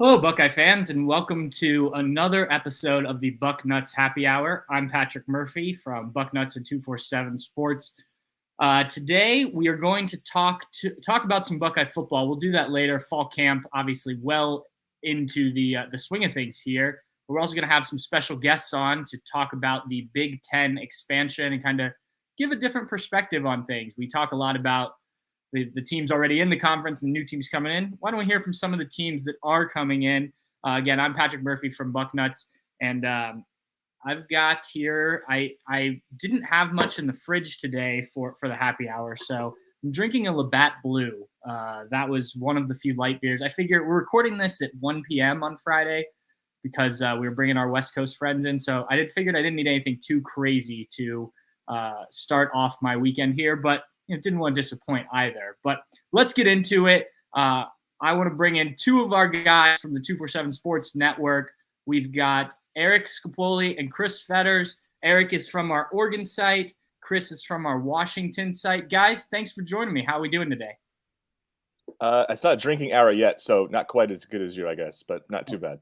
Hello, Buckeye fans, and welcome to another episode of the Bucknuts Happy Hour. I'm Patrick Murphy from Bucknuts and 247 Sports. Today, we are going to talk about some Buckeye football. We'll do that later. Fall camp, obviously, well into the swing of things here. But we're also going to have some special guests on to talk about the Big Ten expansion and kind of give a different perspective on things. We talk a lot about the teams already in the conference and the new teams coming in. Why don't we hear from some of the teams that are coming in? Again, I'm Patrick Murphy from Bucknuts, and I've got here. I didn't have much in the fridge today for the happy hour, so I'm drinking a Labatt Blue. That was one of the few light beers. I figure we're recording this at 1 p.m. on Friday because we were bringing our West Coast friends in, so I figured I didn't need anything too crazy to start off my weekend here, but didn't want to disappoint either. But let's get into it. I want to bring in two of our guys from the 247 Sports Network. We've got Eric Scapoli and Chris Fetters. Eric is from our Oregon site. Chris is from our Washington site. Guys, thanks for joining me. How are we doing today? It's not drinking hour yet, so not quite as good as you, I guess, but not too bad.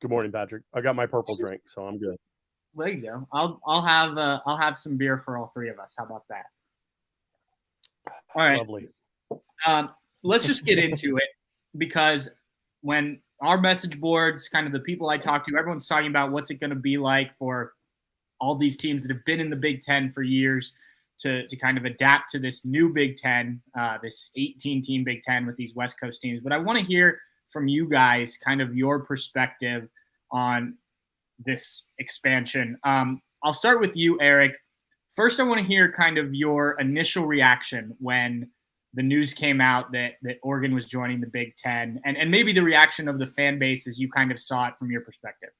Good morning, Patrick. I got my purple drink, so I'm good. There you go. I'll have some beer for all three of us. How about that? All right. Lovely. Let's just get into it, because when our message boards, kind of the people I talk to, everyone's talking about what's it going to be like for all these teams that have been in the Big Ten for years to kind of adapt to this new Big Ten, this 18-team Big Ten with these West Coast teams. But I want to hear from you guys kind of your perspective on this expansion. I'll start with you, Eric. First, I want to hear kind of your initial reaction when the news came out that Oregon was joining the Big Ten, and maybe the reaction of the fan base as you kind of saw it from your perspective.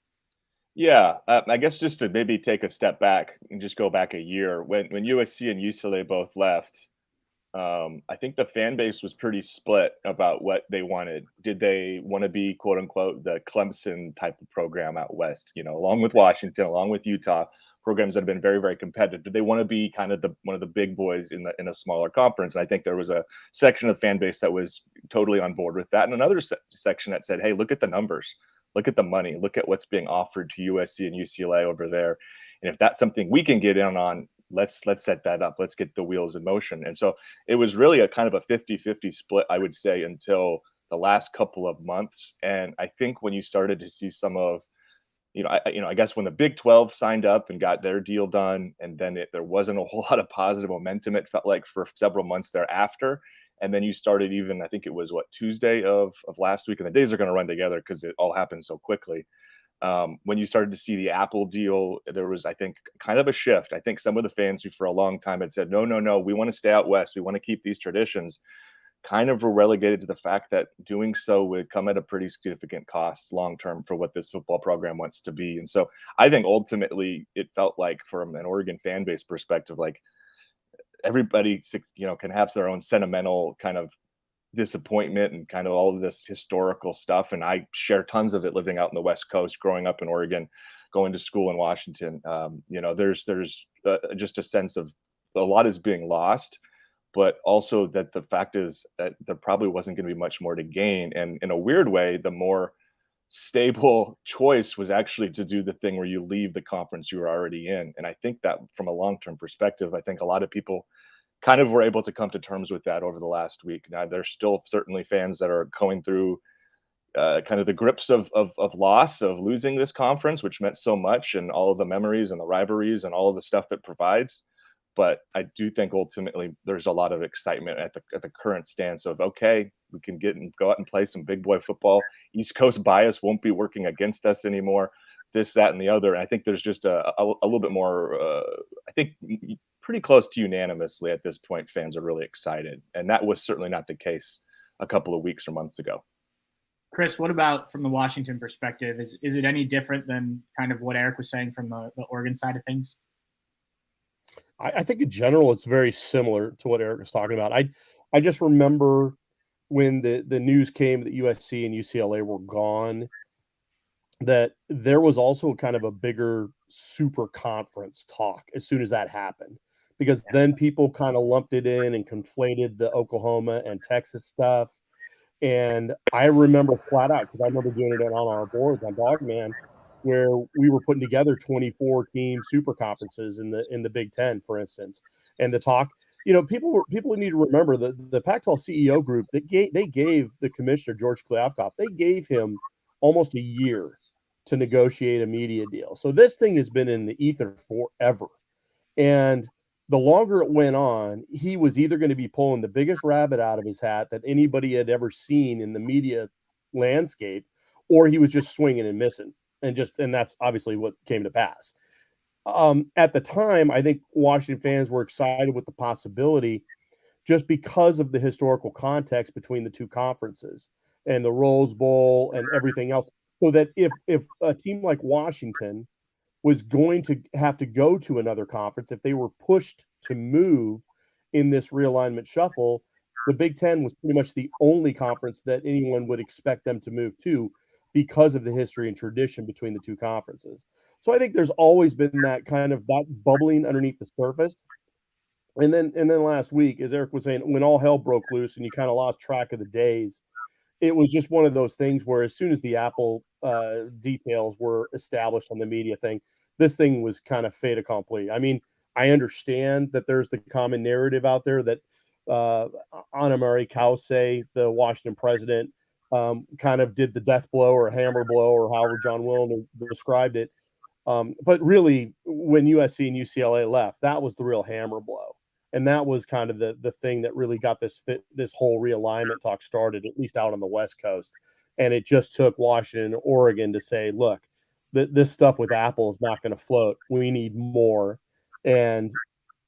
Yeah, I guess just to maybe take a step back and just go back a year, when USC and UCLA both left, I think the fan base was pretty split about what they wanted. Did they want to be, quote unquote, the Clemson type of program out west, along with Washington, along with Utah, programs that have been very, very competitive? Did they want to be kind of one of the big boys in a smaller conference? And I think there was a section of the fan base that was totally on board with that, and another section that said, "Hey, look at the numbers, look at the money, look at what's being offered to USC and UCLA over there, and if that's something we can get in on, let's set that up. Let's get the wheels in motion." And so it was really a kind of a 50-50 split, I would say, until the last couple of months. And I think when you started to see some of I guess when the Big 12 signed up and got their deal done, and then there wasn't a whole lot of positive momentum, it felt like, for several months thereafter. And then you started, even, I think it was Tuesday of last week, and the days are going to run together because it all happened so quickly. When you started to see the Apple deal, there was, I think, kind of a shift. I think some of the fans who for a long time had said, no, we want to stay out west, we want to keep these traditions, kind of were relegated to the fact that doing so would come at a pretty significant cost long term for what this football program wants to be. And so I think ultimately it felt like, from an Oregon fan base perspective, like everybody can have their own sentimental kind of disappointment and kind of all of this historical stuff. And I share tons of it, living out in the West Coast, growing up in Oregon, going to school in Washington. There's just a sense of a lot is being lost, but also that the fact is that there probably wasn't going to be much more to gain. And in a weird way, the more stable choice was actually to do the thing where you leave the conference you were already in. And I think that from a long-term perspective, I think a lot of people kind of were able to come to terms with that over the last week. Now, there's still certainly fans that are going through kind of the grips of loss, of losing this conference, which meant so much, and all of the memories and the rivalries and all of the stuff it provides. But I do think ultimately there's a lot of excitement at the current stance of, okay, we can go out and play some big boy football. East Coast bias won't be working against us anymore. This, that, and the other. And I think there's just a little bit more. I think pretty close to unanimously at this point, fans are really excited, and that was certainly not the case a couple of weeks or months ago. Chris, what about from the Washington perspective? Is it any different than kind of what Eric was saying from the Oregon side of things? I think in general it's very similar to what Eric was talking about. I just remember when the news came that USC and UCLA were gone, that there was also kind of a bigger super conference talk as soon as that happened, because then people kind of lumped it in and conflated the Oklahoma and Texas stuff. And I remember flat out, because I remember doing it on our boards on Dogman, where we were putting together 24 team super conferences in the Big Ten, for instance, and to talk. People need to remember that the Pac-12 CEO group they gave the commissioner George Kliavkoff, they gave him almost a year to negotiate a media deal. So this thing has been in the ether forever, and the longer it went on, he was either going to be pulling the biggest rabbit out of his hat that anybody had ever seen in the media landscape, or he was just swinging and missing, and that's obviously what came to pass. At the time, I think Washington fans were excited with the possibility just because of the historical context between the two conferences and the Rose Bowl and everything else. So that if a team like Washington was going to have to go to another conference, if they were pushed to move in this realignment shuffle, the Big Ten was pretty much the only conference that anyone would expect them to move to because of the history and tradition between the two conferences. So I think there's always been that kind of that bubbling underneath the surface. And then last week, as Eric was saying, when all hell broke loose and you kind of lost track of the days, it was just one of those things where as soon as the Apple details were established on the media thing, this thing was kind of fait accompli. I mean, I understand that there's the common narrative out there that Anna-Marie Kause, the Washington president, kind of did the death blow or hammer blow or however John Wilner described it. But really, when USC and UCLA left, that was the real hammer blow. And that was kind of the thing that really got this whole realignment talk started, at least out on the West Coast. And it just took Washington and Oregon to say, look, this stuff with Apple is not going to float. We need more. And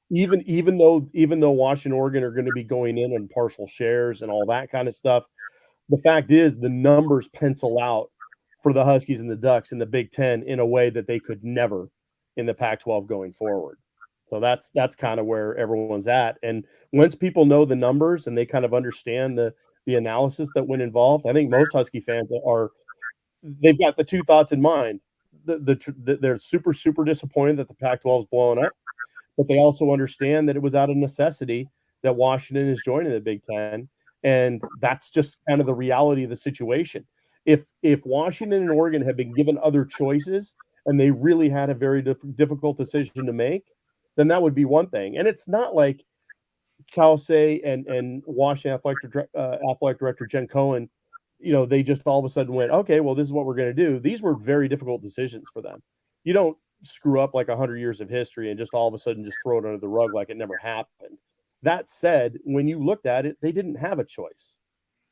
even though Washington and Oregon are going to be going in on partial shares and all that kind of stuff, the fact is the numbers pencil out for the Huskies and the Ducks in the Big Ten in a way that they could never in the Pac-12 going forward. So that's kind of where everyone's at. And once people know the numbers and they kind of understand the analysis that went involved, I think most Husky fans they've got the two thoughts in mind. They're super, super disappointed that the Pac-12 is blowing up, but they also understand that it was out of necessity that Washington is joining the Big Ten. And that's just kind of the reality of the situation. If Washington and Oregon had been given other choices and they really had a very difficult decision to make, then that would be one thing. And it's not like Kause and Washington athletic director Jen Cohen, they just all of a sudden went, okay, well, this is what we're going to do. These were very difficult decisions for them. You don't screw up like 100 years of history and just all of a sudden just throw it under the rug like it never happened. That said, when you looked at it, they didn't have a choice.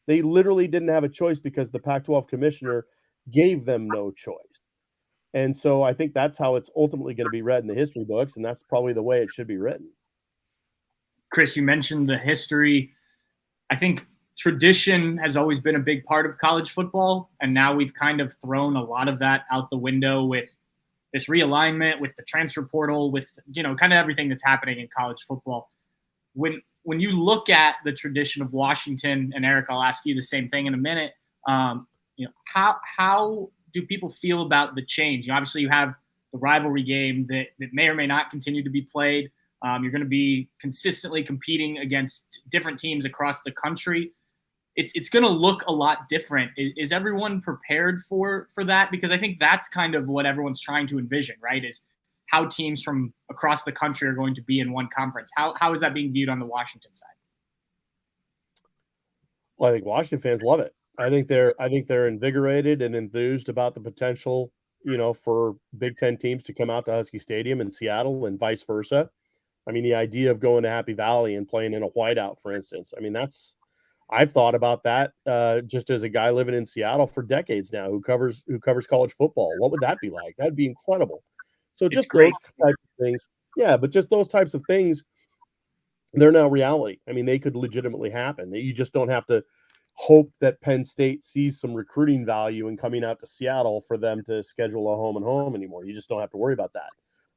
They literally didn't have a choice because the Pac-12 commissioner gave them no choice. And so I think that's how it's ultimately going to be read in the history books, and that's probably the way it should be written. Chris, you mentioned the history. I think tradition has always been a big part of college football, and now we've kind of thrown a lot of that out the window with this realignment, with the transfer portal, with kind of everything that's happening in college football. When you look at the tradition of Washington, and Eric, I'll ask you the same thing in a minute. How do people feel about the change? Obviously, you have the rivalry game that may or may not continue to be played. You're going to be consistently competing against different teams across the country. It's going to look a lot different. Is everyone prepared for that? Because I think that's kind of what everyone's trying to envision, right? Is how teams from across the country are going to be in one conference. How is that being viewed on the Washington side? Well, I think Washington fans love it. I think they're invigorated and enthused about the potential, for Big Ten teams to come out to Husky Stadium in Seattle and vice versa. I mean, the idea of going to Happy Valley and playing in a whiteout, for instance. I mean, I've thought about that just as a guy living in Seattle for decades now who covers college football. What would that be like? That'd be incredible. So just those types of things. Yeah, but just those types of things, they're now reality. I mean, they could legitimately happen. You just don't have to hope that Penn State sees some recruiting value in coming out to Seattle for them to schedule a home and home anymore. You just don't have to worry about that.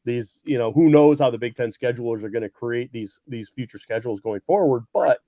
These, who knows how the Big Ten schedulers are going to create these future schedules going forward, but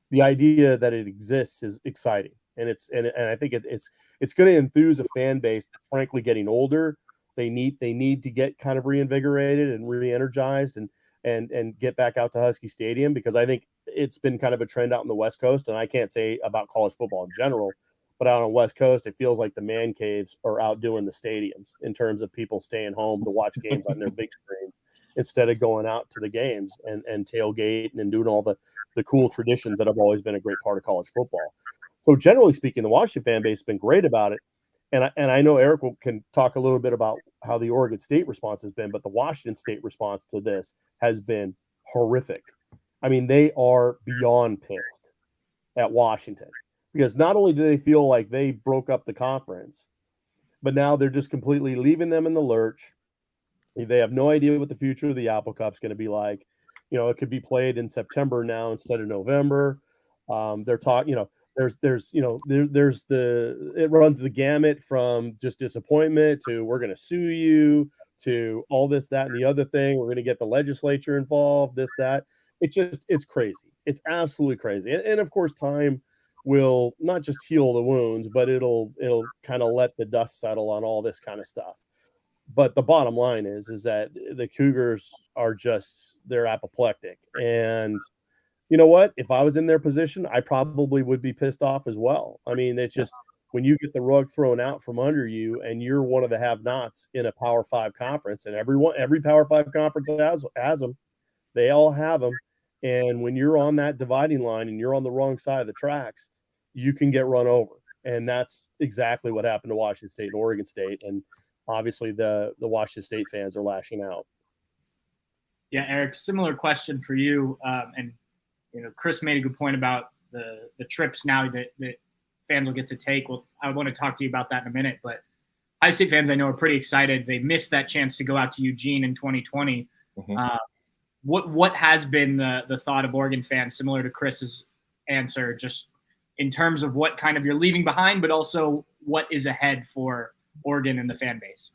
the idea that it exists is exciting. And I think it's going to enthuse a fan base that's frankly getting older. They need to get kind of reinvigorated and re-energized and get back out to Husky Stadium, because I think it's been kind of a trend out in the West Coast, and I can't say about college football in general, but out on the West Coast, it feels like the man caves are outdoing the stadiums in terms of people staying home to watch games on their big screens instead of going out to the games and tailgating and doing all the cool traditions that have always been a great part of college football. So generally speaking, the Washington fan base has been great about it. And I know Eric can talk a little bit about how the Oregon State response has been, but the Washington State response to this has been horrific. I mean, they are beyond pissed at Washington because not only do they feel like they broke up the conference, but now they're just completely leaving them in the lurch. They have no idea what the future of the Apple Cup is going to be like. You know, it could be played in September now instead of November. They're talking, there's it runs the gamut from just disappointment to we're going to sue you to all this, that, and the other thing. We're going to get the legislature involved, this, that. It's crazy. It's absolutely crazy. And of course, time will not just heal the wounds, but it'll kind of let the dust settle on all this kind of stuff. But the bottom line is that the Cougars are they're apoplectic. And you know what? If I was in their position, I probably would be pissed off as well. I mean, it's just when you get the rug thrown out from under you and you're one of the have-nots in a Power 5 conference, and every Power 5 conference has them. They all have them. And when you're on that dividing line and you're on the wrong side of the tracks, you can get run over. And that's exactly what happened to Washington State and Oregon State. And obviously the Washington State fans are lashing out. Yeah, Eric, similar question for you. And Chris made a good point about the trips now that fans will get to take. Well, I want to talk to you about that in a minute. But Ohio State fans, I know, are pretty excited. They missed that chance to go out to Eugene in 2020. Mm-hmm. What has been the thought of Oregon fans, similar to Chris's answer, just in terms of what kind of you're leaving behind, but also what is ahead for Oregon and the fan base?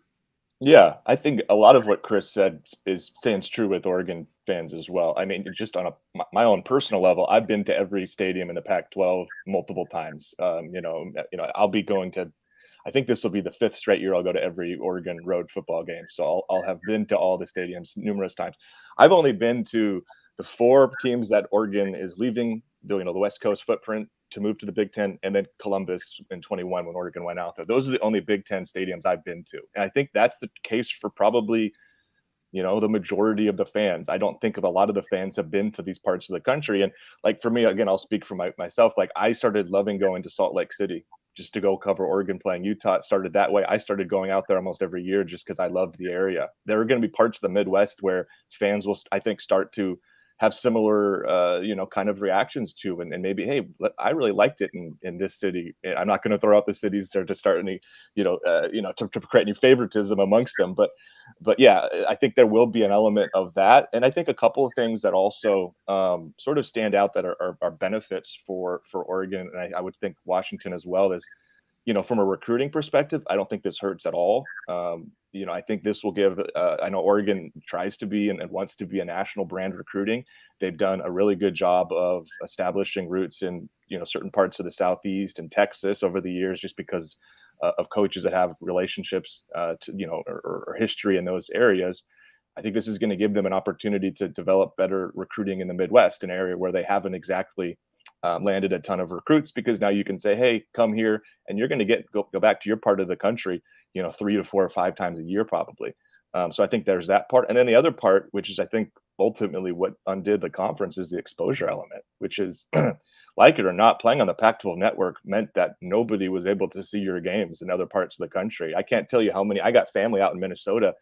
Yeah, I think a lot of what Chris said stands true with Oregon fans as well. I mean, just on my own personal level, I've been to every stadium in the Pac-12 multiple times. I'll be going to. I think this will be the 5th straight year I'll go to every Oregon road football game. So I'll have been to all the stadiums numerous times. I've only been to the 4 teams that Oregon is leaving, the West Coast footprint, to move to the Big Ten, and then Columbus in 21 when Oregon went out there. Those are the only Big Ten stadiums I've been to. And I think that's the case for probably, the majority of the fans. I don't think of a lot of the fans have been to these parts of the country. And like for me, again, I'll speak for myself. Like I started loving going to Salt Lake City just to go cover Oregon playing Utah. It started that way. I started going out there almost every year just because I loved the area. There are going to be parts of the Midwest where fans will, I think, start to have similar, kind of reactions to, and maybe, hey, I really liked it in this city. I'm not going to throw out the cities there to start any, to create any favoritism amongst them. But yeah, I think there will be an element of that. And I think a couple of things that also sort of stand out that are benefits for Oregon. And I would think Washington as well is, from a recruiting perspective, I don't think this hurts at all. I think this will give, I know Oregon tries to be and wants to be a national brand recruiting. They've done a really good job of establishing roots in, certain parts of the Southeast and Texas over the years, just because of coaches that have relationships or history in those areas. I think this is going to give them an opportunity to develop better recruiting in the Midwest, an area where they haven't exactly landed a ton of recruits, because now you can say, hey, come here, and you're going to go back to your part of the country, 3 to 4 or 5 times a year, probably. So I think there's that part. And then the other part, which is, I think, ultimately what undid the conference, is the exposure element, which is, like it or not, playing on the Pac-12 network meant that nobody was able to see your games in other parts of the country. I can't tell you how many. I got family out in Minnesota.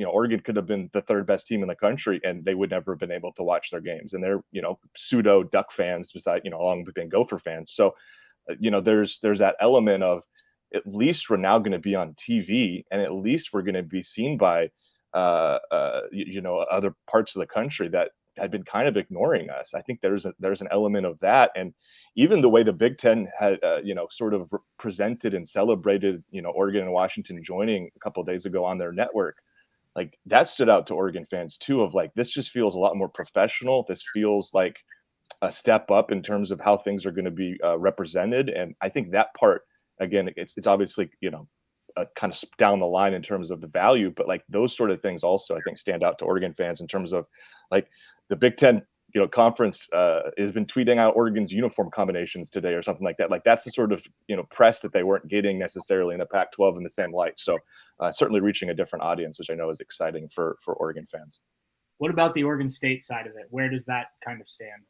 Oregon could have been the 3rd best team in the country, and they would never have been able to watch their games. And they're, pseudo Duck fans, beside, along with being Gopher fans. So, there's that element of, at least we're now going to be on TV, and at least we're going to be seen by, other parts of the country that had been kind of ignoring us. I think there's an element of that. And even the way the Big Ten had, sort of presented and celebrated, Oregon and Washington joining a couple of days ago on their network, like that stood out to Oregon fans too, of like, this just feels a lot more professional. This feels like a step up in terms of how things are going to be represented. And I think that part, again, it's obviously, kind of down the line in terms of the value, but like those sort of things also, I think, stand out to Oregon fans in terms of like the Big Ten conference has been tweeting out Oregon's uniform combinations today or something like that. Like that's the sort of press that they weren't getting necessarily in the Pac-12 in the same light. So certainly reaching a different audience, which I know is exciting for Oregon fans. What about the Oregon State side of it? Where does that kind of stand?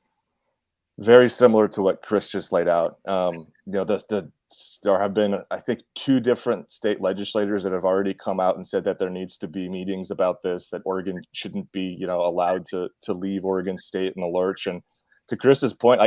Very similar to what Chris just laid out. There have been, I think, 2 different state legislators that have already come out and said that there needs to be meetings about this, that Oregon shouldn't be, allowed to leave Oregon State in the lurch. And to Chris's point,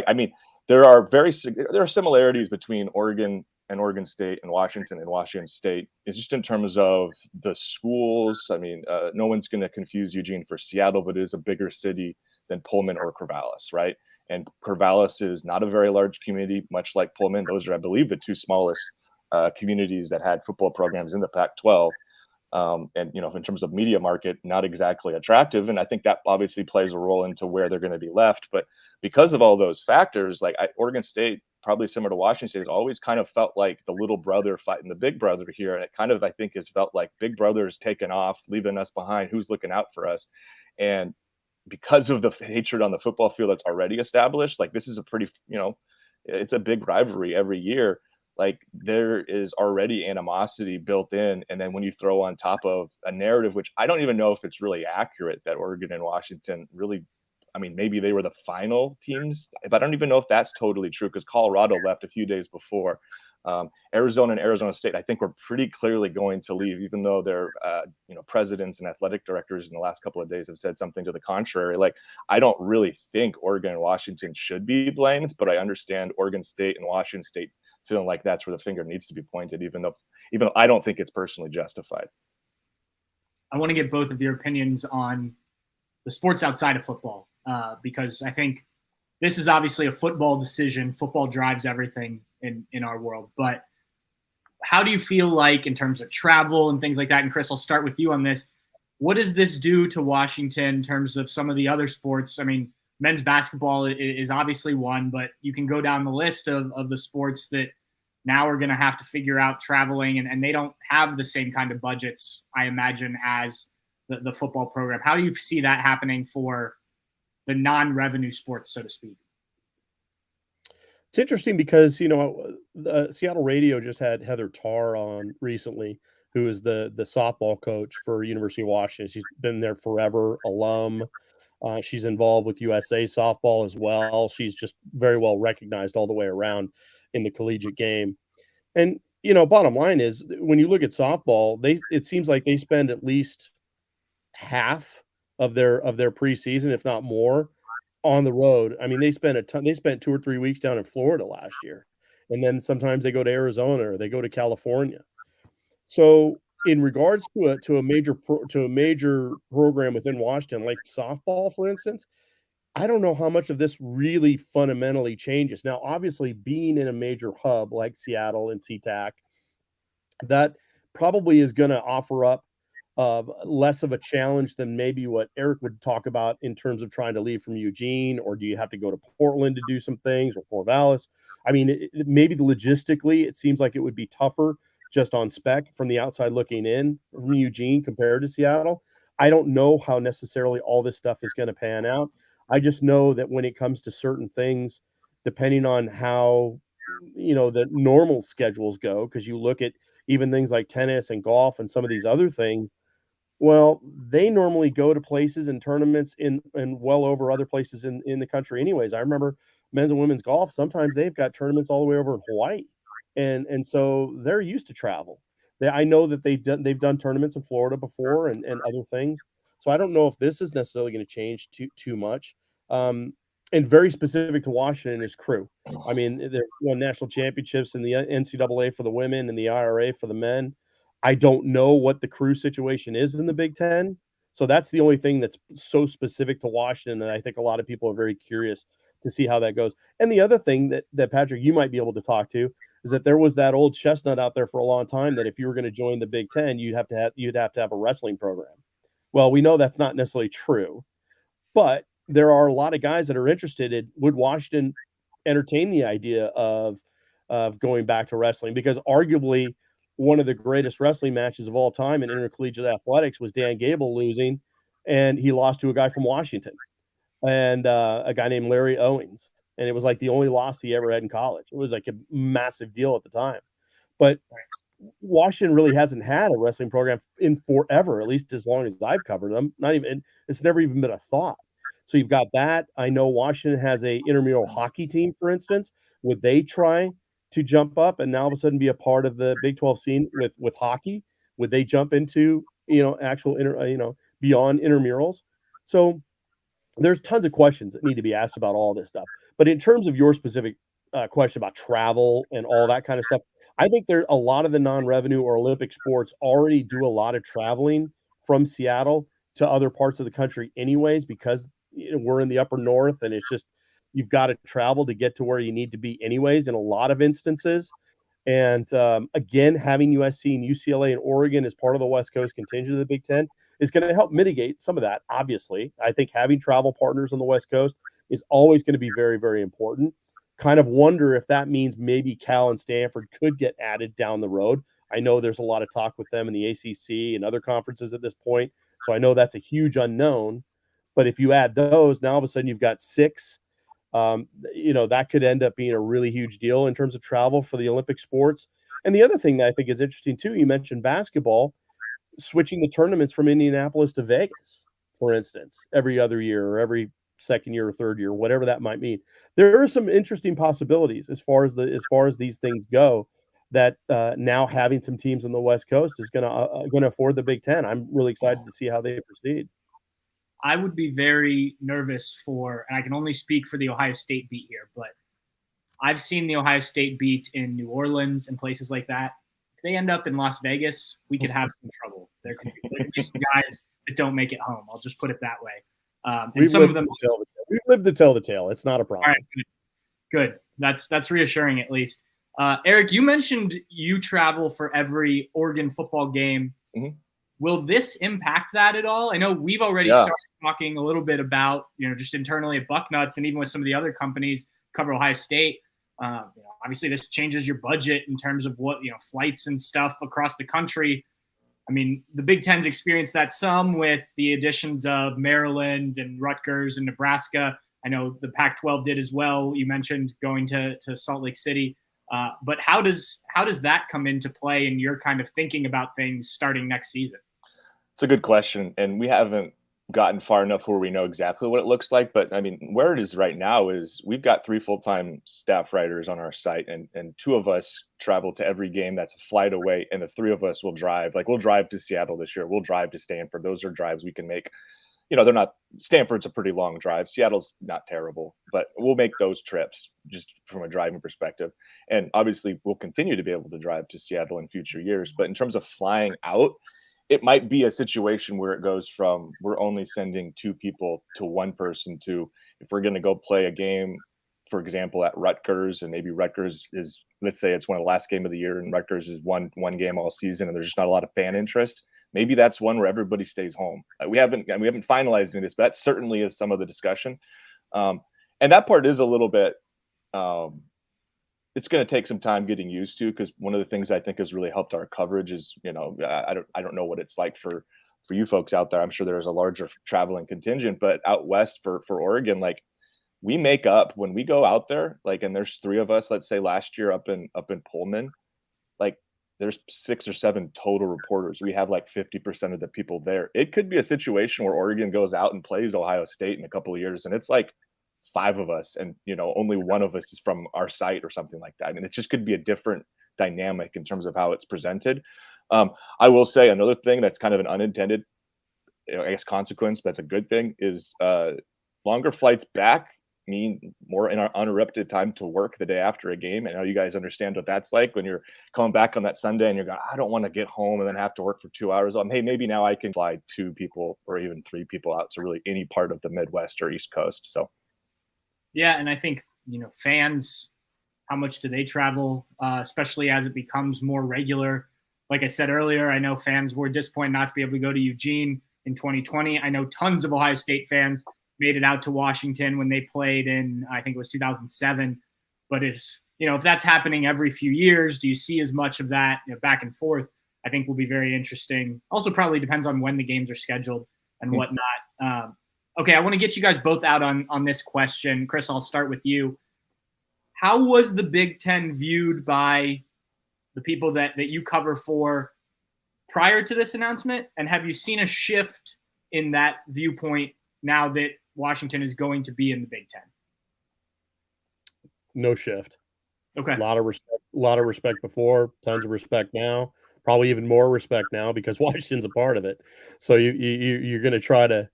there are similarities between Oregon and Oregon State and Washington State. It's just in terms of the schools. No one's going to confuse Eugene for Seattle, but it is a bigger city than Pullman or Corvallis, right? And Corvallis is not a very large community, much like Pullman. Those are, I believe, the 2 smallest communities that had football programs in the Pac-12. And, in terms of media market, not exactly attractive. And I think that obviously plays a role into where they're going to be left. But because of all those factors, Oregon State, probably similar to Washington State, has always kind of felt like the little brother fighting the big brother here. And it kind of, I think, has felt like big brother's taken off, leaving us behind. Who's looking out for us? And because of the hatred on the football field that's already established, this is a pretty, it's a big rivalry every year. There is already animosity built in. And then when you throw on top of a narrative, which I don't even know if it's really accurate, that Oregon and Washington really, maybe they were the final teams, but I don't even know if that's totally true, because Colorado left a few days before. Arizona and Arizona State, I think, were pretty clearly going to leave, even though their presidents and athletic directors in the last couple of days have said something to the contrary. I don't really think Oregon and Washington should be blamed, but I understand Oregon State and Washington State feeling like that's where the finger needs to be pointed, even though I don't think it's personally justified. I want to get both of your opinions on the sports outside of football, because I think this is obviously a football decision. Football drives everything in our world. But how do you feel like in terms of travel and things like that? And Chris, I'll start with you on this. What does this do to Washington in terms of some of the other sports? Men's basketball is obviously one, but you can go down the list of the sports that now are going to have to figure out traveling, and they don't have the same kind of budgets, I imagine, as the football program. How do you see that happening for the non-revenue sports, so to speak? It's interesting because, the Seattle radio just had Heather Tarr on recently, who is the softball coach for University of Washington. She's been there forever, alum. She's involved with USA softball as well. She's just very well recognized all the way around in the collegiate game. And, bottom line is, when you look at softball, it seems like they spend at least half of their preseason, if not more, on the road. They spent a ton. They spent 2 or 3 weeks down in Florida last year, and then sometimes they go to Arizona or they go to California. So, in regards to a major program within Washington, like softball, for instance, I don't know how much of this really fundamentally changes. Now, obviously, being in a major hub like Seattle and SeaTac, that probably is going to offer up less of a challenge than maybe what Eric would talk about in terms of trying to leave from Eugene, or do you have to go to Portland to do some things, or Corvallis? Maybe logistically, it seems like it would be tougher just on spec from the outside looking in from Eugene compared to Seattle. I don't know how necessarily all this stuff is going to pan out. I just know that when it comes to certain things, depending on how, the normal schedules go, because you look at even things like tennis and golf and some of these other things, well, they normally go to places and tournaments in well over other places in the country anyways. I remember men's and women's golf, sometimes they've got tournaments all the way over in Hawaii. And so they're used to travel. I know that they've done tournaments in Florida before and other things. So I don't know if this is necessarily going to change too much. And very specific to Washington is crew. They've won national championships in the NCAA for the women and the IRA for the men. I don't know what the crew situation is in the Big Ten. So that's the only thing that's so specific to Washington. And I think a lot of people are very curious to see how that goes. And the other thing that Patrick, you might be able to talk to, is that there was that old chestnut out there for a long time that if you were going to join the Big Ten, you'd have to have a wrestling program. Well, we know that's not necessarily true, but there are a lot of guys that are interested in, would Washington entertain the idea of going back to wrestling? Because arguably one of the greatest wrestling matches of all time in intercollegiate athletics was Dan Gable losing, and he lost to a guy from Washington. and a guy named Larry Owens. And it was like the only loss he ever had in college. It was like a massive deal at the time. But Washington really hasn't had a wrestling program in forever, at least as long as I've covered them. It's never even been a thought. So you've got that. I know Washington has a intramural hockey team, for instance. Would they try to jump up and now all of a sudden be a part of the Big 12 scene with hockey? Would they jump into, actual beyond intramurals? So there's tons of questions that need to be asked about all this stuff. But in terms of your specific question about travel and all that kind of stuff, I think there a lot of the non-revenue or Olympic sports already do a lot of traveling from Seattle to other parts of the country anyways, because we're in the upper north and it's just you've got to travel to get to where you need to be anyways in a lot of instances. And again, having USC and UCLA and Oregon as part of the West Coast contingent of the Big Ten is going to help mitigate some of that. Obviously, I think having travel partners on the West Coast is always going to be very, very important. Kind of wonder if that means maybe Cal and Stanford could get added down the road. I know there's a lot of talk with them in the ACC and other conferences at this point, so I know that's a huge unknown. But if you add those, now all of a sudden you've got 6. That could end up being a really huge deal in terms of travel for the Olympic sports. And the other thing that I think is interesting too, you mentioned basketball, switching the tournaments from Indianapolis to Vegas, for instance, every other year or every second year or third year, whatever that might mean. There are some interesting possibilities as far as these things go. That now having some teams on the West Coast is going to afford the Big Ten. I'm really excited to see how they proceed. I would be very nervous and I can only speak for the Ohio State beat here, but I've seen the Ohio State beat in New Orleans and places like that. If they end up in Las Vegas, we could have some trouble. There could be some guys that don't make it home. I'll just put it that way. We've lived to tell the tale. It's not a problem. All right, good. That's reassuring at least. Eric, you mentioned you travel for every Oregon football game. Mm-hmm. Will this impact that at all? I know we've already started talking a little bit about, just internally at Bucknuts and even with some of the other companies cover Ohio State. Obviously this changes your budget in terms of what, flights and stuff across the country. I mean, the Big Ten's experienced that some with the additions of Maryland and Rutgers and Nebraska. I know the Pac-12 did as well. You mentioned going to Salt Lake City. But how does that come into play in your kind of thinking about things starting next season? It's a good question, and we haven't gotten far enough where we know exactly what it looks like. But I mean, where it is right now is we've got 3 full-time staff writers on our site, and 2 of us travel to every game that's a flight away, and the 3 of us will drive. Like we'll drive to Seattle this year. We'll drive to Stanford. Those are drives we can make. They're not Stanford's a pretty long drive. Seattle's not terrible, but we'll make those trips just from a driving perspective. And obviously we'll continue to be able to drive to Seattle in future years. But in terms of flying out, it might be a situation where it goes from we're only sending 2 people to 1 person to if we're going to go play a game, for example, at Rutgers, and maybe Rutgers is, let's say it's one of the last game of the year and Rutgers is one game all season and there's just not a lot of fan interest. Maybe that's one where everybody stays home. We haven't finalized any of this, but that certainly is some of the discussion. And that part is a little bit, it's going to take some time getting used to, because one of the things I think has really helped our coverage is, I don't know what it's like for you folks out there. I'm sure there's a larger traveling contingent, but out west for Oregon, like we make up when we go out there, like, and there's 3 of us, let's say last year up in Pullman, like there's 6 or 7 total reporters. We have like 50% of the people there. It could be a situation where Oregon goes out and plays Ohio State in a couple of years, and it's like 5 of us, and only 1 of us is from our site or something like that. I mean, it just could be a different dynamic in terms of how it's presented. I will say another thing that's kind of an unintended, consequence, but it's a good thing, is longer flights back mean more in our uninterrupted time to work the day after a game. I know you guys understand what that's like when you're coming back on that Sunday and you're going, I don't want to get home and then have to work for 2 hours. Hey, maybe now I can fly 2 people or even 3 people out to really any part of the Midwest or East Coast. So. Yeah, and I think, fans, how much do they travel, especially as it becomes more regular? Like I said earlier, I know fans were disappointed not to be able to go to Eugene in 2020. I know tons of Ohio State fans made it out to Washington when they played in, I think it was 2007. But if that's happening every few years, do you see as much of that back and forth? I think will be very interesting. Also probably depends on when the games are scheduled and whatnot. Okay, I want to get you guys both out on this question. Chris, I'll start with you. How was the Big Ten viewed by the people that you cover for prior to this announcement? And have you seen a shift in that viewpoint now that Washington is going to be in the Big Ten? No shift. Okay. A lot of respect before, tons of respect now, probably even more respect now because Washington's a part of it. So you're going to try to,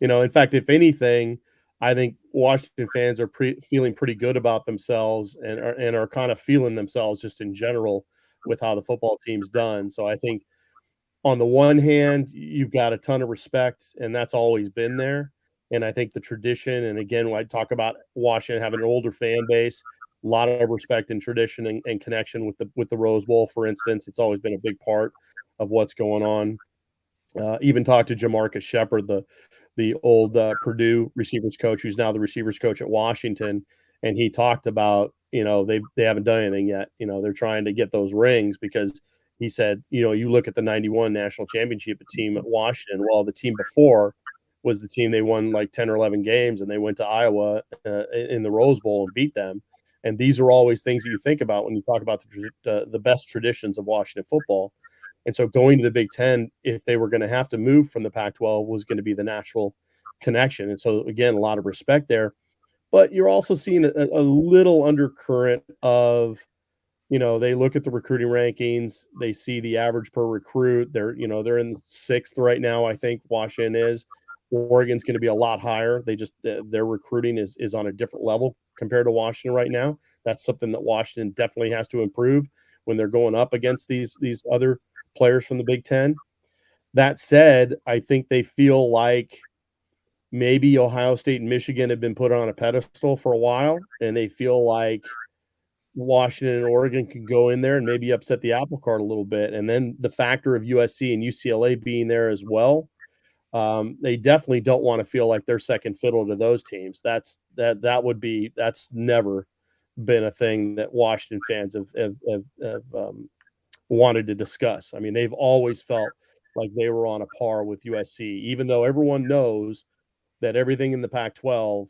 in fact, if anything, I think Washington fans are feeling pretty good about themselves and are kind of feeling themselves just in general with how the football team's done. So I think on the one hand, you've got a ton of respect, and that's always been there. And I think the tradition, and again, when I talk about Washington having an older fan base, a lot of respect and tradition and connection with the Rose Bowl, for instance, it's always been a big part of what's going on. Even talked to Jamarcus Shepard, the old Purdue receivers coach, who's now the receivers coach at Washington, and he talked about they haven't done anything yet. They're trying to get those rings because he said you look at the '91 national championship team at Washington. Well, the team before was the team they won like 10 or 11 games, and they went to Iowa in the Rose Bowl and beat them. And these are always things that you think about when you talk about the best traditions of Washington football. And so going to the Big Ten, if they were going to have to move from the Pac-12, was going to be the natural connection. And so, again, a lot of respect there. But you're also seeing a little undercurrent of, they look at the recruiting rankings, they see the average per recruit. They're in sixth right now, I think Washington is. Oregon's going to be a lot higher. They just their recruiting is on a different level compared to Washington right now. That's something that Washington definitely has to improve when they're going up against these other players from the Big Ten. That said, I think they feel like maybe Ohio State and Michigan have been put on a pedestal for a while, and they feel like Washington and Oregon can go in there and maybe upset the apple cart a little bit. And then the factor of USC and UCLA being there as well, they definitely don't want to feel like they're second fiddle to those teams. That's never been a thing that Washington fans have wanted to discuss. I mean, they've always felt like they were on a par with USC, even though everyone knows that everything in the Pac-12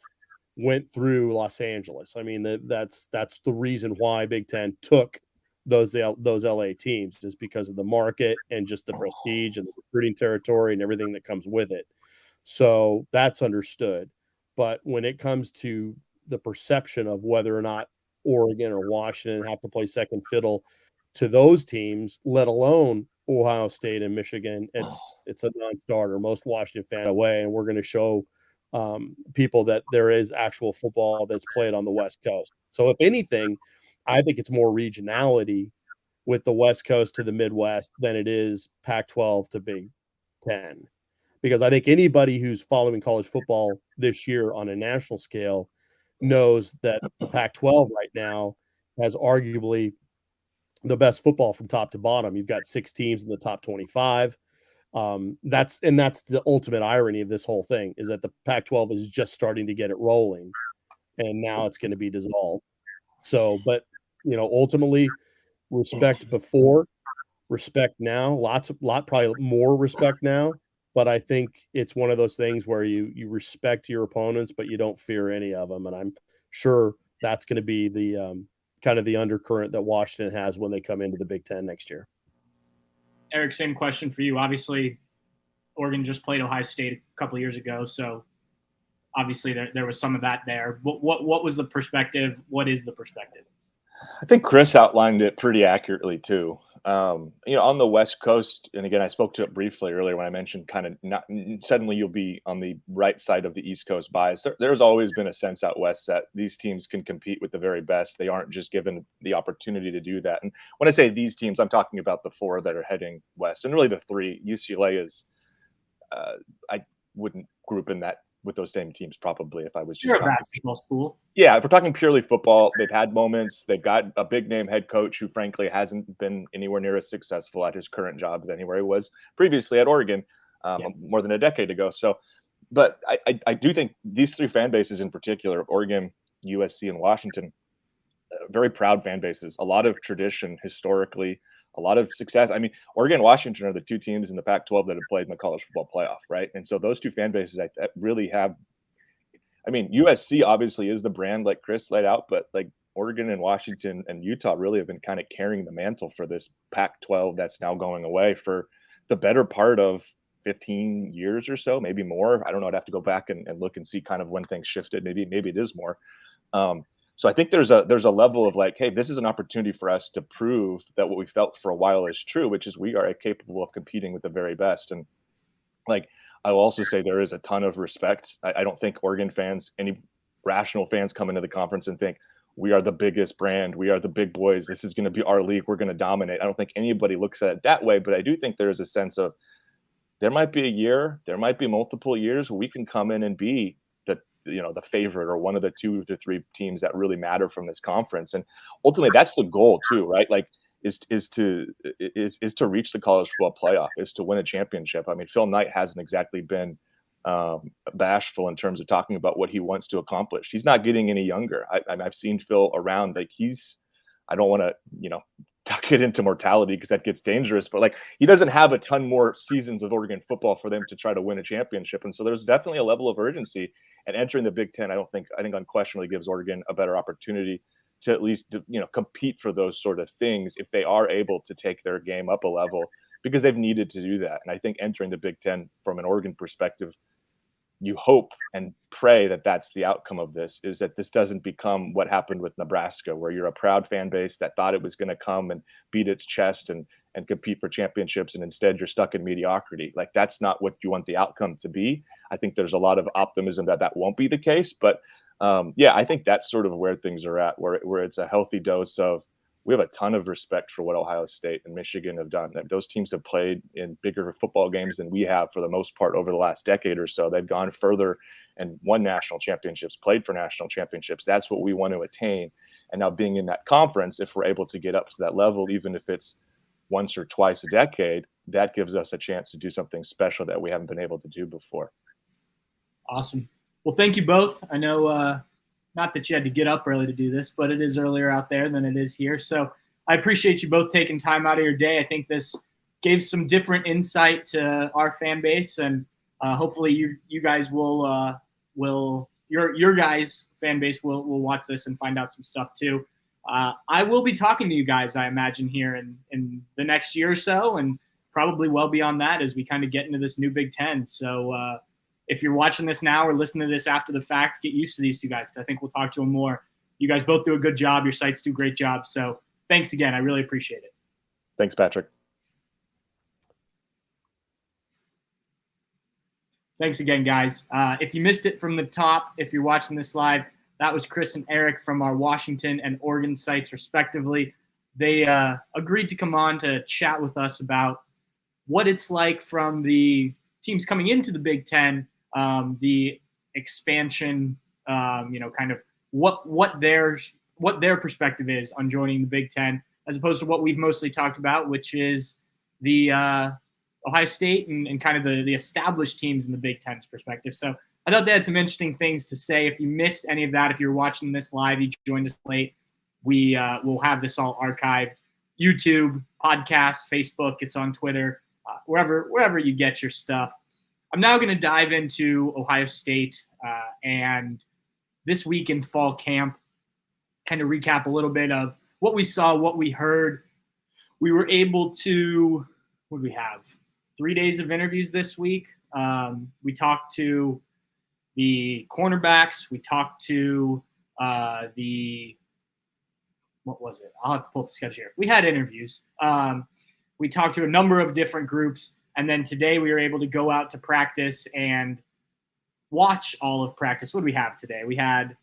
went through Los Angeles. I mean, that's the reason why Big Ten took those LA teams, is because of the market and just the prestige and the recruiting territory and everything that comes with it. So that's understood. But when it comes to the perception of whether or not Oregon or Washington have to play second fiddle to those teams, let alone Ohio State and Michigan, it's a non-starter. Most Washington fans away, and we're going to show people that there is actual football that's played on the West Coast. So if anything, I think it's more regionality with the West Coast to the Midwest than it is Pac-12 to Big Ten. Because I think anybody who's following college football this year on a national scale knows that the Pac-12 right now has arguably the best football from top to bottom. You've got 6 teams in the top 25. That's the ultimate irony of this whole thing, is that the Pac-12 is just starting to get it rolling, and now it's going to be dissolved. So, but ultimately, respect before, respect now, probably more respect now. But I think it's one of those things where you respect your opponents, but you don't fear any of them. And I'm sure that's going to be the kind of the undercurrent that Washington has when they come into the Big Ten next year. Eric, same question for you. Obviously, Oregon just played Ohio State a couple of years ago, so obviously there was some of that there. What was the perspective? What is the perspective? I think Chris outlined it pretty accurately too. On the West Coast, and again, I spoke to it briefly earlier when I mentioned kind of not suddenly you'll be on the right side of the East Coast bias. There's always been a sense out West that these teams can compete with the very best. They aren't just given the opportunity to do that. And when I say these teams, I'm talking about the 4 that are heading west, and really the 3. UCLA is, I wouldn't group in that with those same teams probably if I was just You're a basketball school. Yeah, if we're talking purely football, they've had moments. They've got a big name head coach who, frankly, hasn't been anywhere near as successful at his current job than anywhere he was previously at Oregon, more than a decade ago. So, but I do think these 3 fan bases in particular, Oregon, USC, and Washington, very proud fan bases. A lot of tradition historically, a lot of success. I mean, Oregon and Washington are the two teams in the Pac-12 that have played in the college football playoff, right? And so those two fan bases that really have. I mean, USC obviously is the brand like Chris laid out, but like Oregon and Washington and Utah really have been kind of carrying the mantle for this Pac-12 that's now going away for the better part of 15 years or so, maybe more. I don't know. I'd have to go back and look and see kind of when things shifted. Maybe it is more. So I think there's a level of like, hey, this is an opportunity for us to prove that what we felt for a while is true, which is we are capable of competing with the very best. And like, I will also say there is a ton of respect. I don't think Oregon fans, any rational fans, come into the conference and think we are the biggest brand, we are the big boys, this is going to be our league, we're going to dominate. I don't think anybody looks at it that way, but I do think there is a sense of there might be a year, there might be multiple years where we can come in and be the favorite or one of the 2 to 3 teams that really matter from this conference. And ultimately that's the goal too, right? Like is to reach the college football playoff, is to win a championship. I mean, Phil Knight hasn't exactly been bashful in terms of talking about what he wants to accomplish. He's not getting any younger. I've seen Phil around, like I don't want to, get into mortality because that gets dangerous, but like he doesn't have a ton more seasons of Oregon football for them to try to win a championship. And so there's definitely a level of urgency, and entering the Big Ten, I think unquestionably gives Oregon a better opportunity to at least, compete for those sort of things if they are able to take their game up a level, because they've needed to do that. And I think entering the Big Ten from an Oregon perspective, you hope and pray that that's the outcome of this, is that this doesn't become what happened with Nebraska, where you're a proud fan base that thought it was going to come and beat its chest and compete for championships, and instead you're stuck in mediocrity. Like, that's not what you want the outcome to be. I think there's a lot of optimism that won't be the case, but I think that's sort of where things are at, where it's a healthy dose of, we have a ton of respect for what Ohio State and Michigan have done. Those teams have played in bigger football games than we have for the most part over the last decade or so. They've gone further and won national championships, played for national championships. That's what we want to attain. And now, being in that conference, if we're able to get up to that level, even if it's once or twice a decade, that gives us a chance to do something special that we haven't been able to do before. Awesome. Well, thank you both. I know, not that you had to get up early to do this, but it is earlier out there than it is here. So I appreciate you both taking time out of your day. I think this gave some different insight to our fan base, and hopefully you guys will your guys' fan base will watch this and find out some stuff too. I will be talking to you guys, I imagine, here in the next year or so, and probably well beyond that as we kind of get into this new Big Ten. So if you're watching this now or listening to this after the fact, get used to these two guys, because I think we'll talk to them more. You guys both do a good job. Your sites do a great job. So thanks again. I really appreciate it. Thanks, Patrick. Thanks again, guys. If you missed it from the top, if you're watching this live, that was Chris and Eric from our Washington and Oregon sites, respectively. They agreed to come on to chat with us about what it's like from the teams coming into the Big Ten, the expansion, kind of what their perspective is on joining the Big Ten, as opposed to what we've mostly talked about, which is the Ohio State and kind of the established teams in the Big Ten's perspective. So I thought they had some interesting things to say. If you missed any of that, if you're watching this live, you joined us late, we will have this all archived. YouTube, podcast, Facebook, it's on Twitter, wherever you get your stuff. I'm now going to dive into Ohio State and this week in fall camp, kind of recap a little bit of what we saw, what we heard. We were able to, what did we have? 3 days of interviews this week. We talked to the cornerbacks. We talked to what was it? I'll have to pull up the schedule here. We had interviews. We talked to a number of different groups. And then today we were able to go out to practice and watch all of practice. What do we have today? We had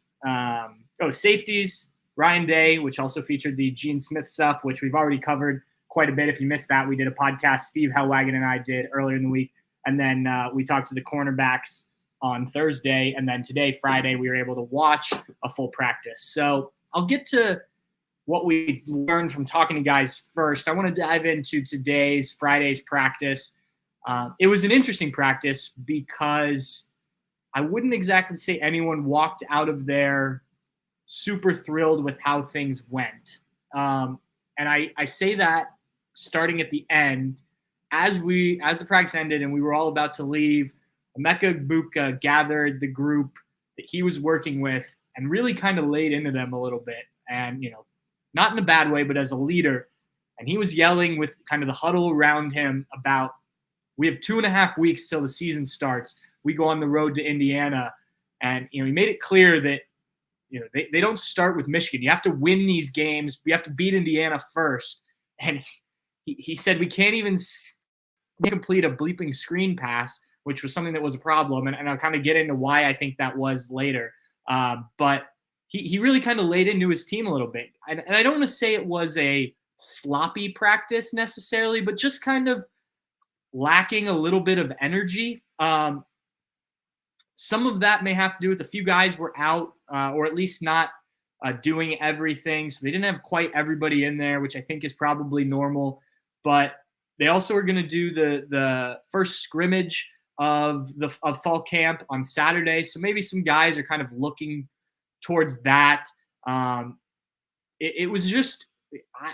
safeties, Ryan Day, which also featured the Gene Smith stuff, which we've already covered quite a bit. If you missed that, we did a podcast Steve Hellwagon and I did earlier in the week. And then we talked to the cornerbacks on Thursday. And then today, Friday, we were able to watch a full practice. So I'll get to what we learned from talking to guys first. I want to dive into Friday's practice. It was an interesting practice because I wouldn't exactly say anyone walked out of there super thrilled with how things went. And I say that starting at the end, as the practice ended and we were all about to leave, Emeka Egbuka gathered the group that he was working with and really kind of laid into them a little bit. And, not in a bad way, but as a leader. And he was yelling with kind of the huddle around him about, we have 2.5 weeks till the season starts. We go on the road to Indiana. And, he made it clear that, they don't start with Michigan. You have to win these games. We have to beat Indiana first. And he said we can't even complete a bleeping screen pass, which was something that was a problem. And I'll kind of get into why I think that was later. But he really kind of laid into his team a little bit. And I don't want to say it was a sloppy practice necessarily, but just kind of lacking a little bit of energy. Some of that may have to do with a few guys were out or at least not doing everything. So they didn't have quite everybody in there, which I think is probably normal. But they also are going to do the first scrimmage of fall camp on Saturday. So maybe some guys are kind of looking towards that. It was just,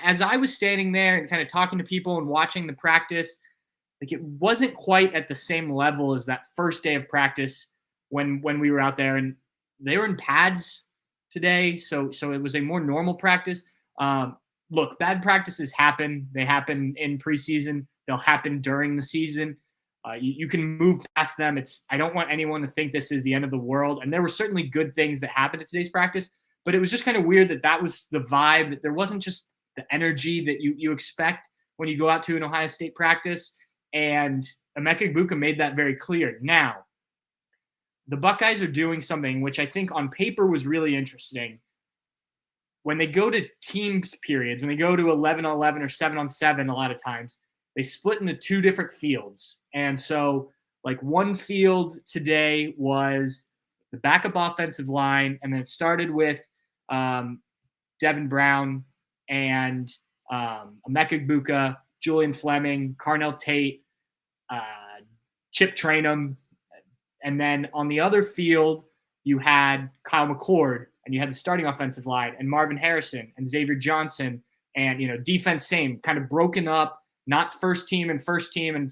as I was standing there and kind of talking to people and watching the practice, like it wasn't quite at the same level as that first day of practice when we were out there, and they were in pads today. So it was a more normal practice. Look, bad practices happen. They happen in preseason. They'll happen during the season. You can move past them. I don't want anyone to think this is the end of the world. And there were certainly good things that happened at today's practice, but it was just kind of weird that was the vibe, that there wasn't just the energy that you expect when you go out to an Ohio State practice. And Emeka Egbuka made that very clear. Now, the Buckeyes are doing something which I think on paper was really interesting. When they go to teams periods, when they go to 11-on-11 or 7-on-7 a lot of times, they split into two different fields. And so, like, one field today was the backup offensive line, and then it started with Devin Brown and Emeka Egbuka, Julian Fleming, Carnell Tate, Chip Trainum. And then on the other field, you had Kyle McCord, and you had the starting offensive line, and Marvin Harrison and Xavier Johnson, and, defense same, kind of broken up, not first team and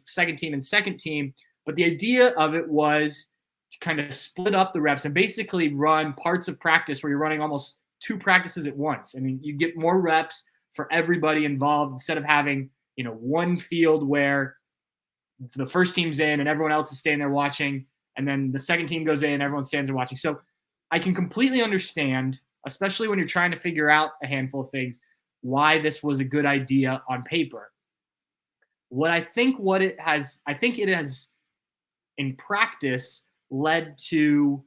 second team and second team. But the idea of it was to kind of split up the reps and basically run parts of practice where you're running almost two practices at once. I mean, you get more reps for everybody involved instead of having, one field where the first team's in and everyone else is staying there watching, and then the second team goes in and everyone stands there watching. So I can completely understand, especially when you're trying to figure out a handful of things, why this was a good idea on paper. I think it has in practice led to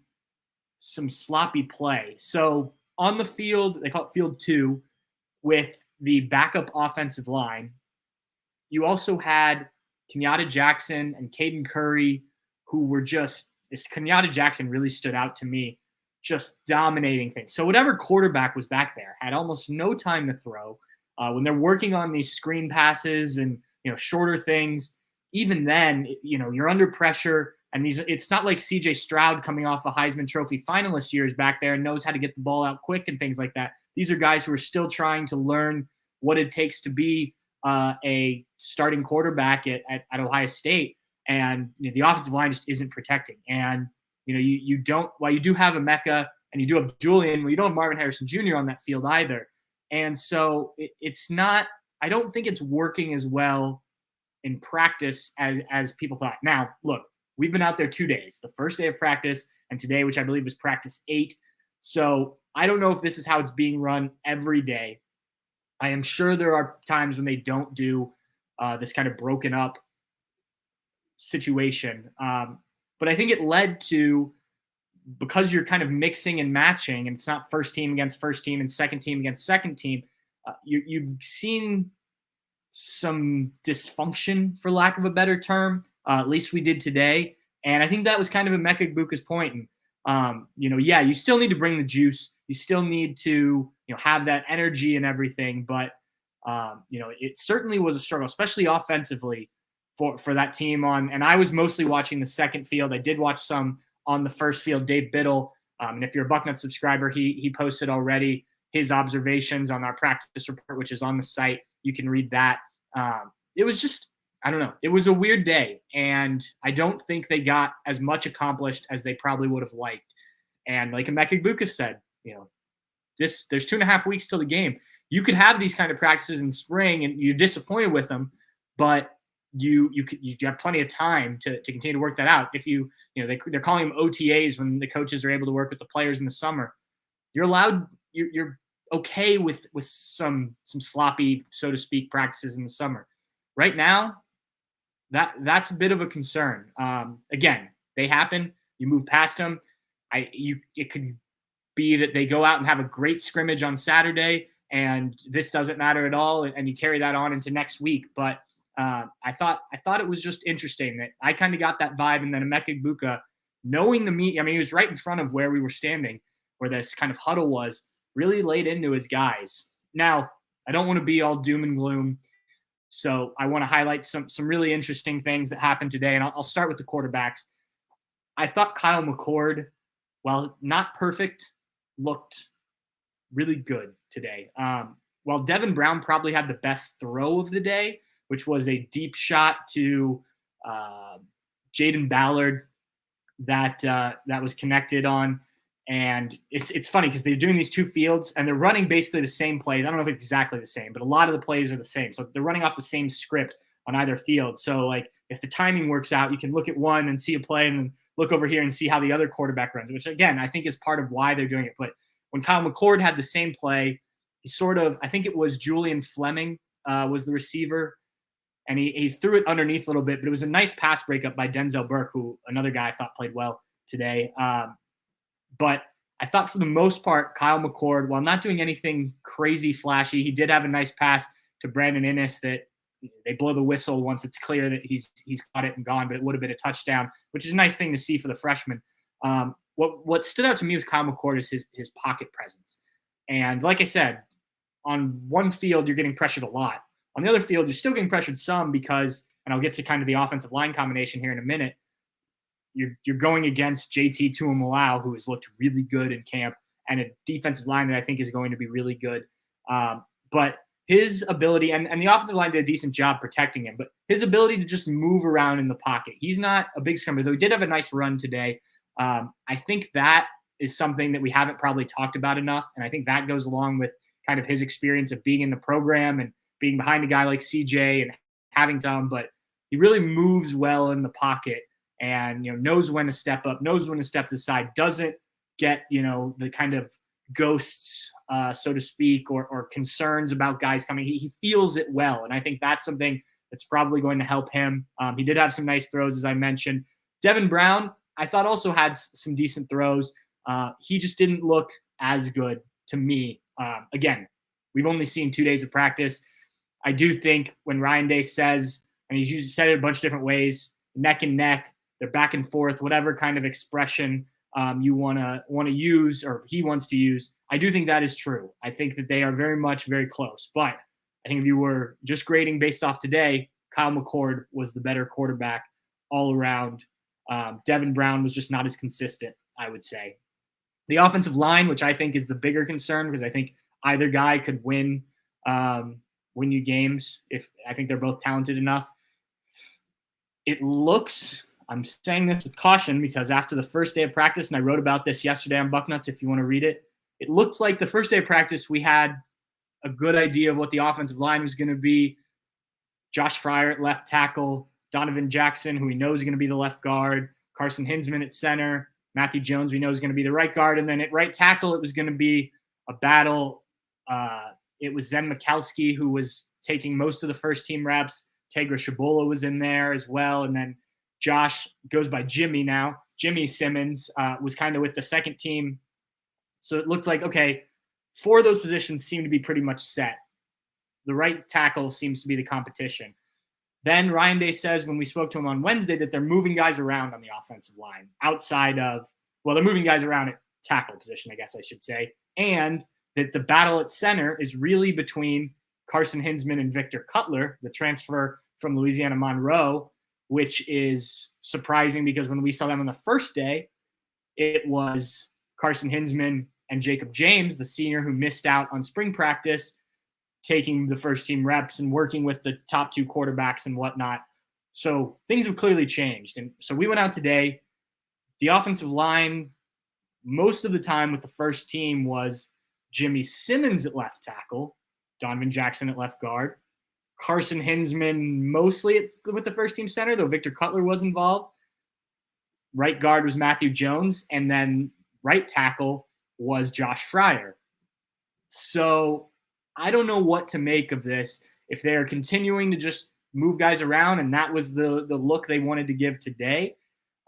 some sloppy play. So on the field, they call it field 2, with the backup offensive line, you also had Kenyatta Jackson and Caden Curry, who were Kenyatta Jackson really stood out to me, just dominating things. So whatever quarterback was back there had almost no time to throw. When they're working on these screen passes and shorter things, even then, you're under pressure. And it's not like C.J. Stroud coming off a Heisman Trophy finalist years back there and knows how to get the ball out quick and things like that. These are guys who are still trying to learn what it takes to be a starting quarterback at Ohio State. And the offensive line just isn't protecting. And you don't, while you do have Emeka and you do have Julian, well, you don't have Marvin Harrison Jr. on that field either. And so it's not, I don't think it's working as well in practice as people thought. Now, look, we've been out there 2 days, the first day of practice and today, which I believe was practice 8. So I don't know if this is how it's being run every day. I am sure there are times when they don't do this kind of broken up situation. But I think it led to, because you're kind of mixing and matching, and it's not first team against first team and second team against second team, you've seen some dysfunction, for lack of a better term. At least we did today. And I think that was kind of Emeka Egbuka's point. And, you still need to bring the juice. You still need to, have that energy and everything. But, it certainly was a struggle, especially offensively for that team and I was mostly watching the second field. I did watch some on the first field. Dave Biddle, and if you're a Bucknuts subscriber, he posted already his observations on our practice report, which is on the site. You can read that. It was just, I don't know. It was a weird day, and I don't think they got as much accomplished as they probably would have liked. And like Emeka Egbuka said, there's 2.5 weeks till the game. You could have these kind of practices in spring, and you're disappointed with them, but you have plenty of time to continue to work that out. If they're calling them OTAs when the coaches are able to work with the players in the summer. You're allowed. You're okay with some sloppy, so to speak, practices in the summer. Right now, that's a bit of a concern. Again, they happen. You move past them. It could be that they go out and have a great scrimmage on Saturday, and this doesn't matter at all, and you carry that on into next week. But I thought it was just interesting that I kind of got that vibe, and then Emeka Egbuka, knowing the meet, I mean, he was right in front of where we were standing, where this kind of huddle was, really laid into his guys. Now, I don't want to be all doom and gloom, so I want to highlight some really interesting things that happened today, and I'll start with the quarterbacks. I thought Kyle McCord, while not perfect, looked really good today. While Devin Brown probably had the best throw of the day, which was a deep shot to Jaden Ballard that was connected on. And it's funny because they're doing these two fields and they're running basically the same plays. I don't know if it's exactly the same, but a lot of the plays are the same. So they're running off the same script on either field. So like if the timing works out, you can look at one and see a play and then look over here and see how the other quarterback runs, which again, I think is part of why they're doing it. But when Kyle McCord had the same play, he sort of, I think it was Julian Fleming was the receiver, and he threw it underneath a little bit, but it was a nice pass breakup by Denzel Burke, who another guy I thought played well today. But I thought for the most part, Kyle McCord, while not doing anything crazy flashy, he did have a nice pass to Brandon Inniss that they blow the whistle once it's clear that he's caught it and gone, but it would have been a touchdown, which is a nice thing to see for the freshman. What stood out to me with Kyle McCord is his pocket presence. And like I said, on one field, you're getting pressured a lot. On the other field, you're still getting pressured some because, and I'll get to kind of the offensive line combination here in a minute, you're going against JT Tuimalau, who has looked really good in camp, and a defensive line that I think is going to be really good. But his ability, and the offensive line did a decent job protecting him, but his ability to just move around in the pocket. He's not a big scrummer, though he did have a nice run today. I think that is something that we haven't probably talked about enough, and I think that goes along with kind of his experience of being in the program and being behind a guy like CJ and having some, but he really moves well in the pocket and knows when to step up, knows when to step to the side, doesn't get the kind of ghosts, so to speak, or concerns about guys coming. He feels it well, and I think that's something that's probably going to help him. He did have some nice throws, as I mentioned. Devin Brown, I thought, also had some decent throws. He just didn't look as good to me. Again, we've only seen 2 days of practice. I do think when Ryan Day says, and he's said it a bunch of different ways, neck and neck, they're back and forth, whatever kind of expression you want to use or he wants to use, I do think that is true. I think that they are very close. But I think if you were just grading based off today, Kyle McCord was the better quarterback all around. Devin Brown was just not as consistent, I would say. The offensive line, which I think is the bigger concern, because I think either guy could win you games if I think they're both talented enough. It looks, I'm saying this with caution because after the first day of practice, and I wrote about this yesterday on Bucknuts if you want to read it, it looks like the first day of practice we had a good idea of what the offensive line was going to be. Josh Fryer at left tackle, Donovan Jackson, who we know is going to be the left guard, Carson Hinsman at center, Matthew Jones we know is going to be the right guard, and then at right tackle it was going to be a battle. It was Zen Mikowski who was taking most of the first team reps. Tegra Shabola was in there as well, and then Josh goes by Jimmy now. Jimmy Simmons was kind of with the second team. So it looked like, okay, 4 of those positions seem to be pretty much set. The right tackle seems to be the competition. Then Ryan Day says when we spoke to him on Wednesday that they're moving guys around on the offensive line outside of, well, they're moving guys around at tackle position, I guess I should say, and that the battle at center is really between Carson Hinsman and Victor Cutler, the transfer from Louisiana Monroe, which is surprising because when we saw them on the first day, it was Carson Hinsman and Jacob James, the senior who missed out on spring practice, taking the first team reps and working with the top 2 quarterbacks and whatnot. So things have clearly changed. And so we went out today. The offensive line, most of the time with the first team, was Jimmy Simmons at left tackle, Donovan Jackson at left guard, Carson Hinsman mostly with the first team center, though Victor Cutler was involved. Right guard was Matthew Jones, and then right tackle was Josh Fryer. So I don't know what to make of this. If they're continuing to just move guys around, and that was the look they wanted to give today.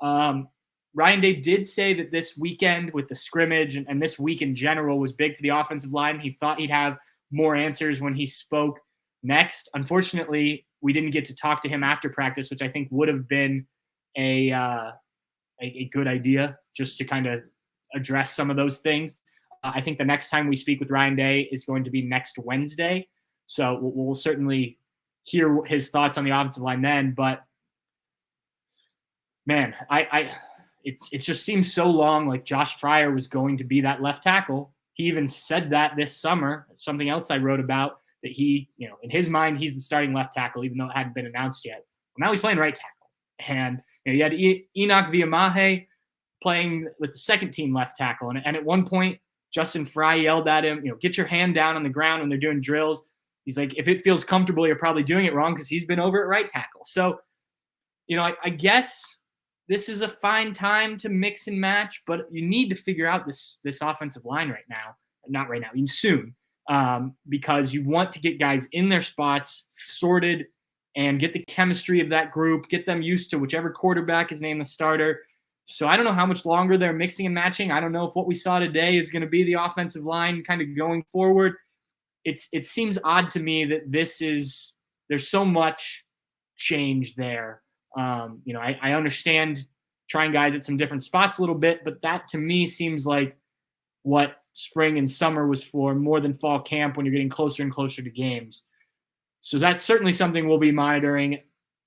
Ryan Day did say that this weekend with the scrimmage and this week in general was big for the offensive line. He thought he'd have more answers when he spoke next. Unfortunately, we didn't get to talk to him after practice, which I think would have been a good idea, just to kind of address some of those things. I think the next time we speak with Ryan Day is going to be next Wednesday. So we'll certainly hear his thoughts on the offensive line then. But man, it just seems so long like Josh Fryer was going to be that left tackle. He even said that this summer. Something else I wrote about, that he, in his mind, he's the starting left tackle, even though it hadn't been announced yet. Well, now he's playing right tackle. And you had Enoch Viamahe playing with the second team left tackle. And at one point, Justin Fry yelled at him, get your hand down on the ground when they're doing drills. He's like, if it feels comfortable, you're probably doing it wrong, because he's been over at right tackle. So, I guess this is a fine time to mix and match, but you need to figure out this offensive line right now. Not right now, soon, because you want to get guys in their spots, sorted, and get the chemistry of that group, get them used to whichever quarterback is named the starter. So I don't know how much longer they're mixing and matching. I don't know if what we saw today is going to be the offensive line kind of going forward. It seems odd to me that there's so much change there. I understand trying guys at some different spots a little bit, but that to me seems like what spring and summer was for, more than fall camp when you're getting closer and closer to games. So that's certainly something we'll be monitoring.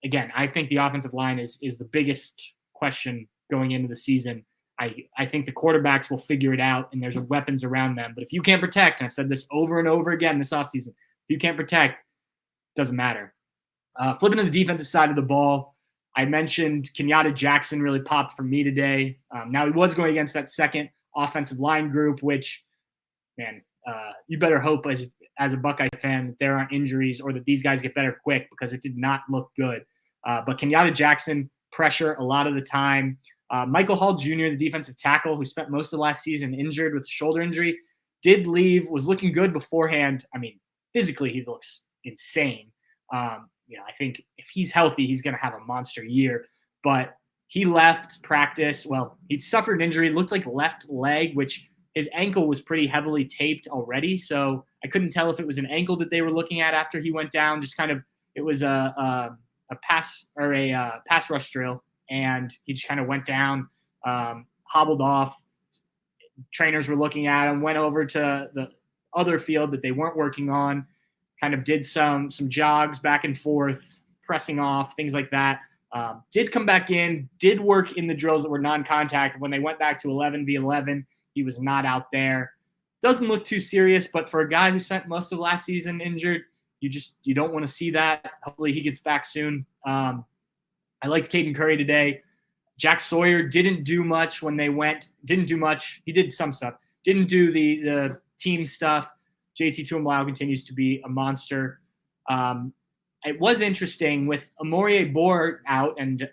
Again, I think the offensive line is the biggest question going into the season. I think the quarterbacks will figure it out, and there's weapons around them. But if you can't protect, and I've said this over and over again this offseason, if you can't protect, it doesn't matter. Flipping to the defensive side of the ball, I mentioned Kenyatta Jackson really popped for me today. Now, he was going against that second offensive line group, which, man, you better hope as a Buckeye fan that there aren't injuries or that these guys get better quick, because it did not look good. But Kenyatta Jackson, pressure a lot of the time. Michael Hall Jr., the defensive tackle, who spent most of last season injured with a shoulder injury, did leave, was looking good beforehand. I mean, physically, he looks insane. I think if he's healthy, he's going to have a monster year. But he left practice. Well, he suffered an injury. It looked like left leg, which his ankle was pretty heavily taped already. So I couldn't tell if it was an ankle that they were looking at after he went down. Just kind of, it was a pass or a pass rush drill, and he just kind of went down, hobbled off. Trainers were looking at him, went over to the other field that they weren't working on, kind of did some jogs back and forth, pressing off, things like that. Did come back in, did work in the drills that were non-contact. When they went back to 11v11, he was not out there. Doesn't look too serious, but for a guy who spent most of last season injured, you don't want to see that. Hopefully he gets back soon. I liked Caden Curry today. Jack Sawyer didn't do much when they went. Didn't do much. He did some stuff. Didn't do the team stuff. JT Tuimoloau continues to be a monster. It was interesting with Amorie Bohr out, and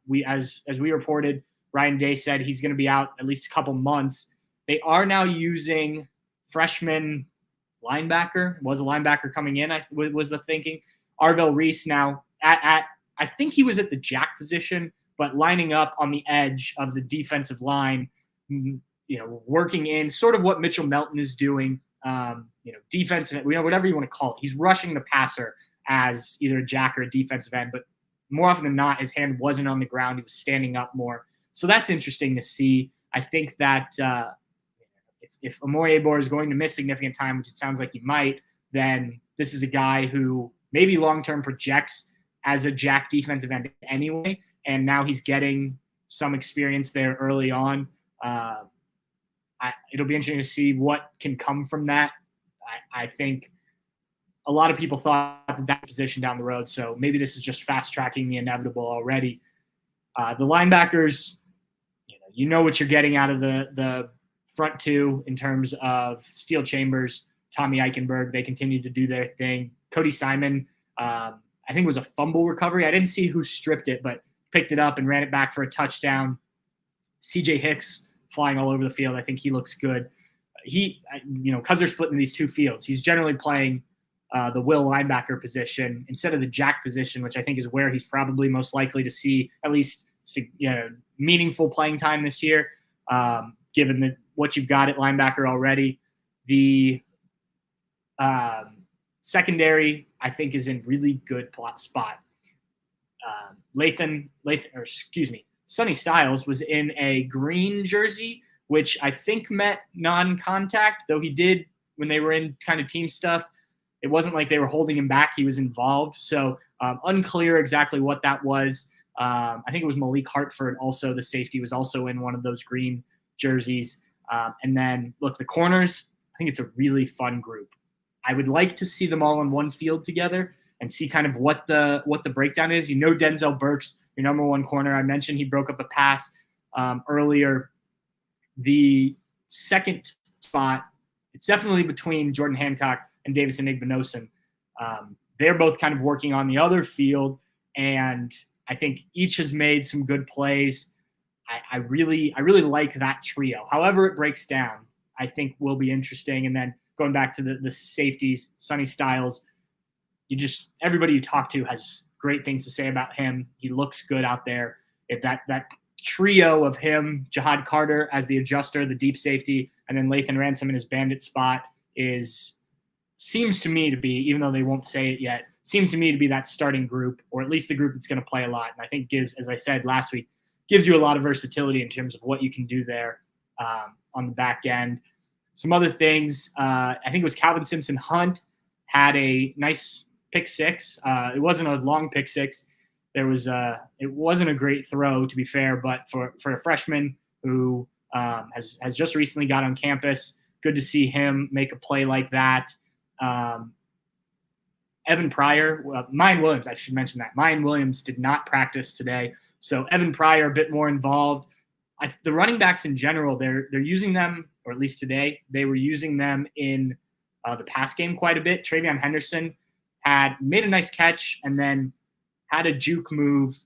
we as we reported, Ryan Day said he's going to be out at least a couple months. They are now using freshman linebacker. Was a linebacker coming in, was the thinking. Arvell Reese now at I think he was at the jack position, but lining up on the edge of the defensive line, working in sort of what Mitchell Melton is doing, defensive, whatever you want to call it. He's rushing the passer as either a jack or a defensive end, but more often than not, his hand wasn't on the ground. He was standing up more. So that's interesting to see. I think that if Amorie Bohr is going to miss significant time, which it sounds like he might, then this is a guy who maybe long-term projects as a jack defensive end anyway, and now he's getting some experience there early on. It'll be interesting to see what can come from that. I think a lot of people thought that position down the road. So maybe this is just fast tracking the inevitable already. The linebackers, you know what you're getting out of the front two in terms of Steel Chambers, Tommy Eichenberg. They continue to do their thing. Cody Simon, I think it was a fumble recovery. I didn't see who stripped it, but picked it up and ran it back for a touchdown. CJ Hicks flying all over the field. I think he looks good. Because they're split in these two fields, he's generally playing the will linebacker position instead of the jack position, which I think is where he's probably most likely to see at least meaningful playing time this year, given what you've got at linebacker already. The secondary, I think, is in really good spot. Sonny Styles was in a green jersey, which I think meant non-contact, though he did, when they were in kind of team stuff, it wasn't like they were holding him back. He was involved. So unclear exactly what that was. I think it was Malik Hartford also. The safety was also in one of those green jerseys. And then, look, the corners, I think it's a really fun group. I would like to see them all on one field together and see kind of what the breakdown is. Denzel Burke's your number one corner. I mentioned he broke up a pass earlier. The second spot, it's definitely between Jordan Hancock and Davison Igbinosun. They're both kind of working on the other field, and I think each has made some good plays. I really like that trio. However it breaks down, I think will be interesting. And then going back to the safeties, Sonny Styles, everybody you talk to has great things to say about him. He looks good out there. If that trio of him, Jihad Carter as the adjuster, the deep safety, and then Lathan Ransom in his bandit spot seems to me to be, even though they won't say it yet, seems to me to be that starting group, or at least the group that's going to play a lot. And I think gives, as I said last week, gives you a lot of versatility in terms of what you can do there on the back end. Some other things, I think it was Calvin Simpson Hunt had a nice pick six. It wasn't a long pick six. It wasn't a great throw, to be fair, but for a freshman who has just recently got on campus, good to see him make a play like that. Evan Pryor, Mayan Williams, I should mention that. Mayan Williams did not practice today, so Evan Pryor a bit more involved. The running backs in general, they're using them, or at least today, they were using them in the pass game quite a bit. Travion Henderson had made a nice catch and then had a juke move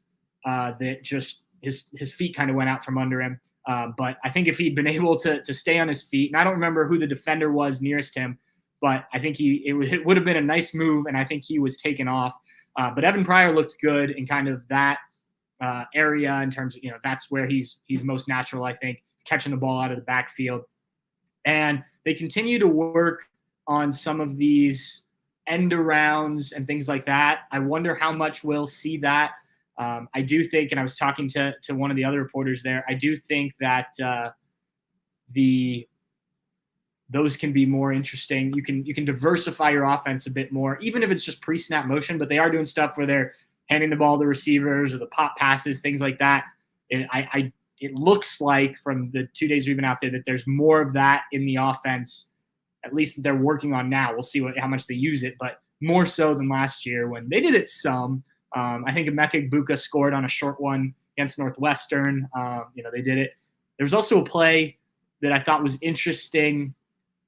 that just his feet kind of went out from under him. But I think if he'd been able to stay on his feet, and I don't remember who the defender was nearest him, but I think it would have been a nice move, and I think he was taken off. But Evan Pryor looked good in kind of that area in terms of, that's where he's most natural, I think. He's catching the ball out of the backfield. And they continue to work on some of these end arounds and things like that. I wonder how much we'll see that. I do think, and I was talking to one of the other reporters there, I do think that those can be more interesting. You can diversify your offense a bit more, even if it's just pre-snap motion, but they are doing stuff where they're handing the ball to receivers or the pop passes, things like that. It looks like from the 2 days we've been out there that there's more of that in the offense, at least that they're working on now. We'll see how much they use it, but more so than last year when they did it some. I think Emeka Egbuka scored on a short one against Northwestern. They did it. There's also a play that I thought was interesting.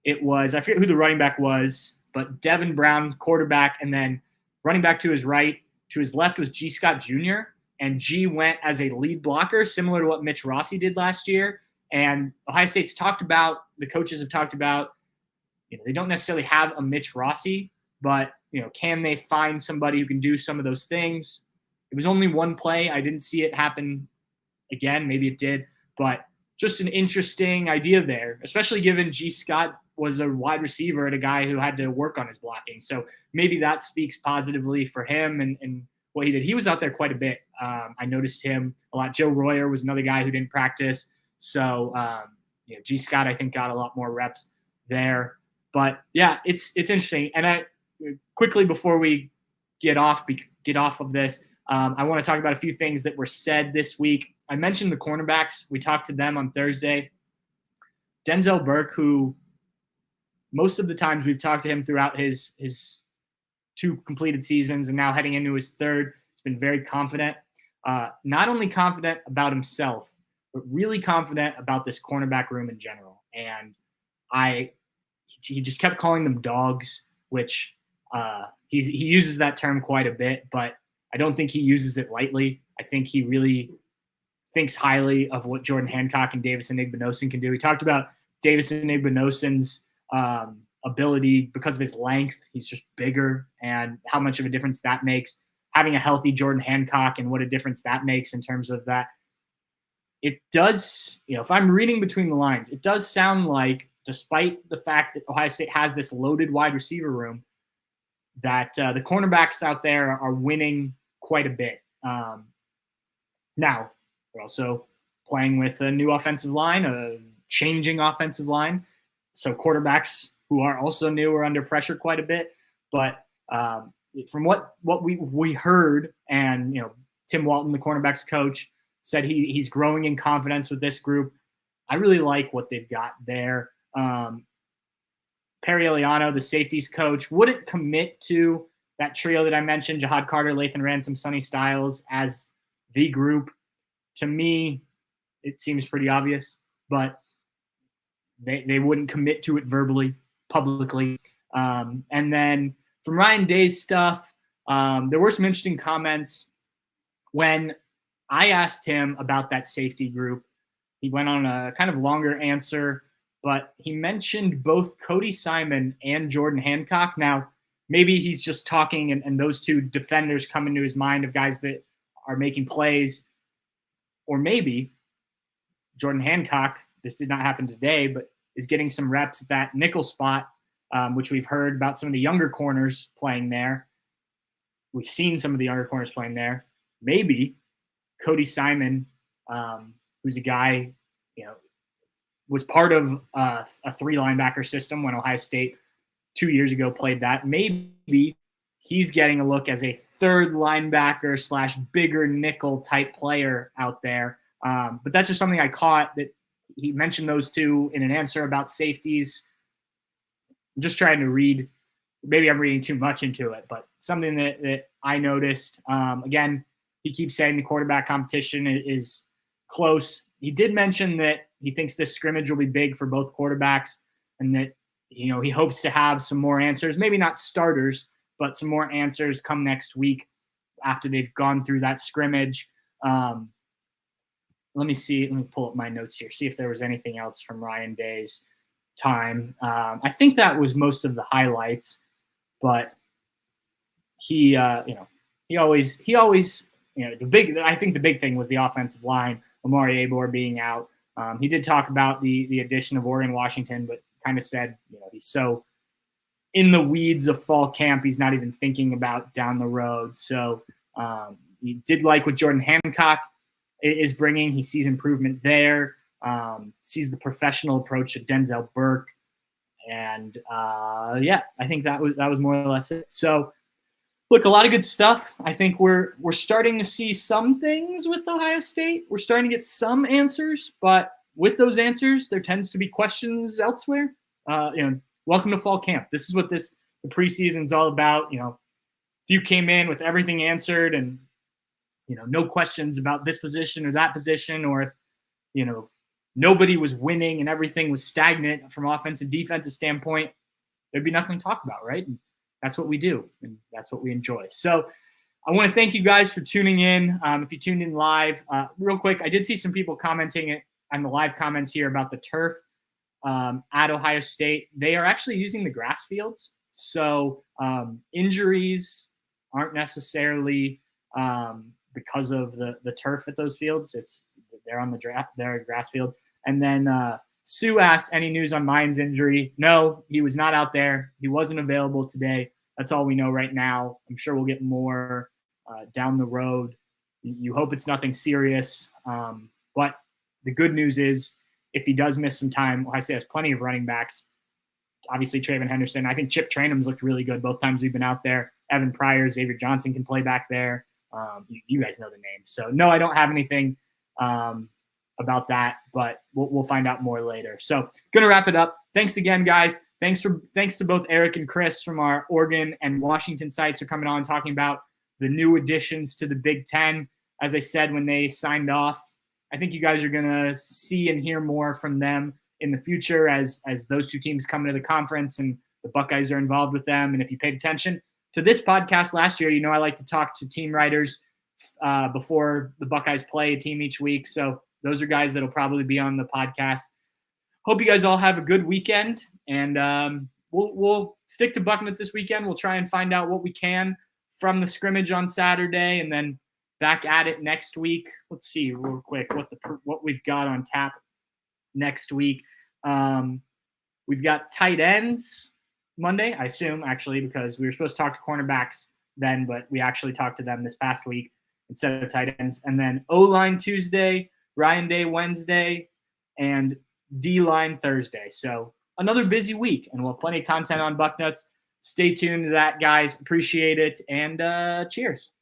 It was, I forget who the running back was, but Devin Brown, quarterback, and then running back to his right. To his left was G. Scott Jr., and G went as a lead blocker, similar to what Mitch Rossi did last year. And Ohio State's the coaches have talked about, they don't necessarily have a Mitch Rossi, but, can they find somebody who can do some of those things? It was only one play. I didn't see it happen again. Maybe it did, but just an interesting idea there, especially given G. Scott was a wide receiver and a guy who had to work on his blocking. So maybe that speaks positively for him and what he did. He was out there quite a bit. I noticed him a lot. Joe Royer was another guy who didn't practice. So, G. Scott, I think, got a lot more reps there. But, yeah, it's interesting. And I quickly, before we get off of this, I want to talk about a few things that were said this week. I mentioned the cornerbacks. We talked to them on Thursday. Denzel Burke, who most of the times we've talked to him throughout his 2 completed seasons and now heading into his 3rd. He's been very confident, not only confident about himself, but really confident about this cornerback room in general. And he just kept calling them dogs, which he uses that term quite a bit, but I don't think he uses it lightly. I think he really thinks highly of what Jordan Hancock and Davison Igbinosun can do. He talked about Davison Igbinosun's ability because of his length. He's just bigger and how much of a difference that makes. Having a healthy Jordan Hancock and what a difference that makes in terms of that. It does, if I'm reading between the lines, it does sound like, despite the fact that Ohio State has this loaded wide receiver room, that the cornerbacks out there are winning quite a bit. Now, we're also playing with a new offensive line, a changing offensive line. So quarterbacks who are also new are under pressure quite a bit. But from what we heard, and Tim Walton, the cornerbacks coach, said he's growing in confidence with this group. I really like what they've got there. Perry Eliano, the safeties coach, wouldn't commit to that trio that I mentioned, Jahad Carter, Lathan Ransom, Sonny Styles, as the group. To me, it seems pretty obvious, but they wouldn't commit to it verbally, publicly. And then from Ryan Day's stuff, there were some interesting comments when I asked him about that safety group. He went on a kind of longer answer, but he mentioned both Cody Simon and Jordan Hancock. Now, maybe he's just talking and those 2 defenders come into his mind of guys that are making plays. Or maybe Jordan Hancock, this did not happen today, but is getting some reps at that nickel spot, which we've heard about some of the younger corners playing there. We've seen some of the younger corners playing there. Maybe Cody Simon, who's a guy, was part of a 3 linebacker system when Ohio State 2 years ago played that. Maybe he's getting a look as a 3rd linebacker / bigger nickel type player out there. But that's just something I caught, that he mentioned those 2 in an answer about safeties. I'm just trying to read. Maybe I'm reading too much into it, but something that I noticed. Again, he keeps saying the quarterback competition is close. He did mention that he thinks this scrimmage will be big for both quarterbacks, and that he hopes to have some more answers, maybe not starters, but some more answers come next week after they've gone through that scrimmage. Let me see. Let me pull up my notes here, see if there was anything else from Ryan Day's time. I think that was most of the highlights, but he always, I think the big thing was the offensive line, Amari Abor being out. He did talk about the addition of Oregon Washington, but kind of said, he's so in the weeds of fall camp, he's not even thinking about down the road. So he did like what Jordan Hancock is bringing. He sees improvement there, sees the professional approach to Denzel Burke. And I think that was more or less it. So look, a lot of good stuff. I think we're starting to see some things with Ohio State. We're starting to get some answers, but with those answers, there tends to be questions elsewhere. Welcome to fall camp. This is what the preseason is all about. If you came in with everything answered and no questions about this position or that position, or if nobody was winning and everything was stagnant from offensive defensive standpoint, there'd be nothing to talk about, right? And that's what we do, and that's what we enjoy. So I want to thank you guys for tuning in. If you tuned in live, real quick, I did see some people commenting on the live comments here about the turf at Ohio State. They are actually using the grass fields, so injuries aren't necessarily because of the turf at those fields. They're on their grass field. And then Sue asked, any news on Mine's injury? No, he was not out there. He wasn't available today. That's all we know right now. I'm sure we'll get more down the road. You hope it's nothing serious. But the good news is, if he does miss some time, Ohio State has plenty of running backs. Obviously, Trayvon Henderson. I think Chip Trainum's looked really good both times we've been out there. Evan Pryor, Xavier Johnson can play back there. You guys know the names. So, no, I don't have anything about that, but we'll find out more later. So, going to wrap it up. Thanks again, guys. Thanks to both Eric and Chris from our Oregon and Washington sites for coming on and talking about the new additions to the Big Ten. As I said when they signed off, I think you guys are going to see and hear more from them in the future as those two teams come into the conference and the Buckeyes are involved with them. And if you paid attention to this podcast last year, I like to talk to team writers before the Buckeyes play a team each week. So those are guys that'll probably be on the podcast. Hope you guys all have a good weekend, and we'll stick to Bucknuts this weekend. We'll try and find out what we can from the scrimmage on Saturday, and then back at it next week. Let's see real quick what we've got on tap next week. We've got tight ends Monday, I assume, actually, because we were supposed to talk to cornerbacks then, but we actually talked to them this past week instead of tight ends. And then O-line Tuesday, Ryan Day Wednesday, and D-line Thursday. So another busy week, and we'll have plenty of content on Bucknuts. Stay tuned to that, guys. Appreciate it, and cheers.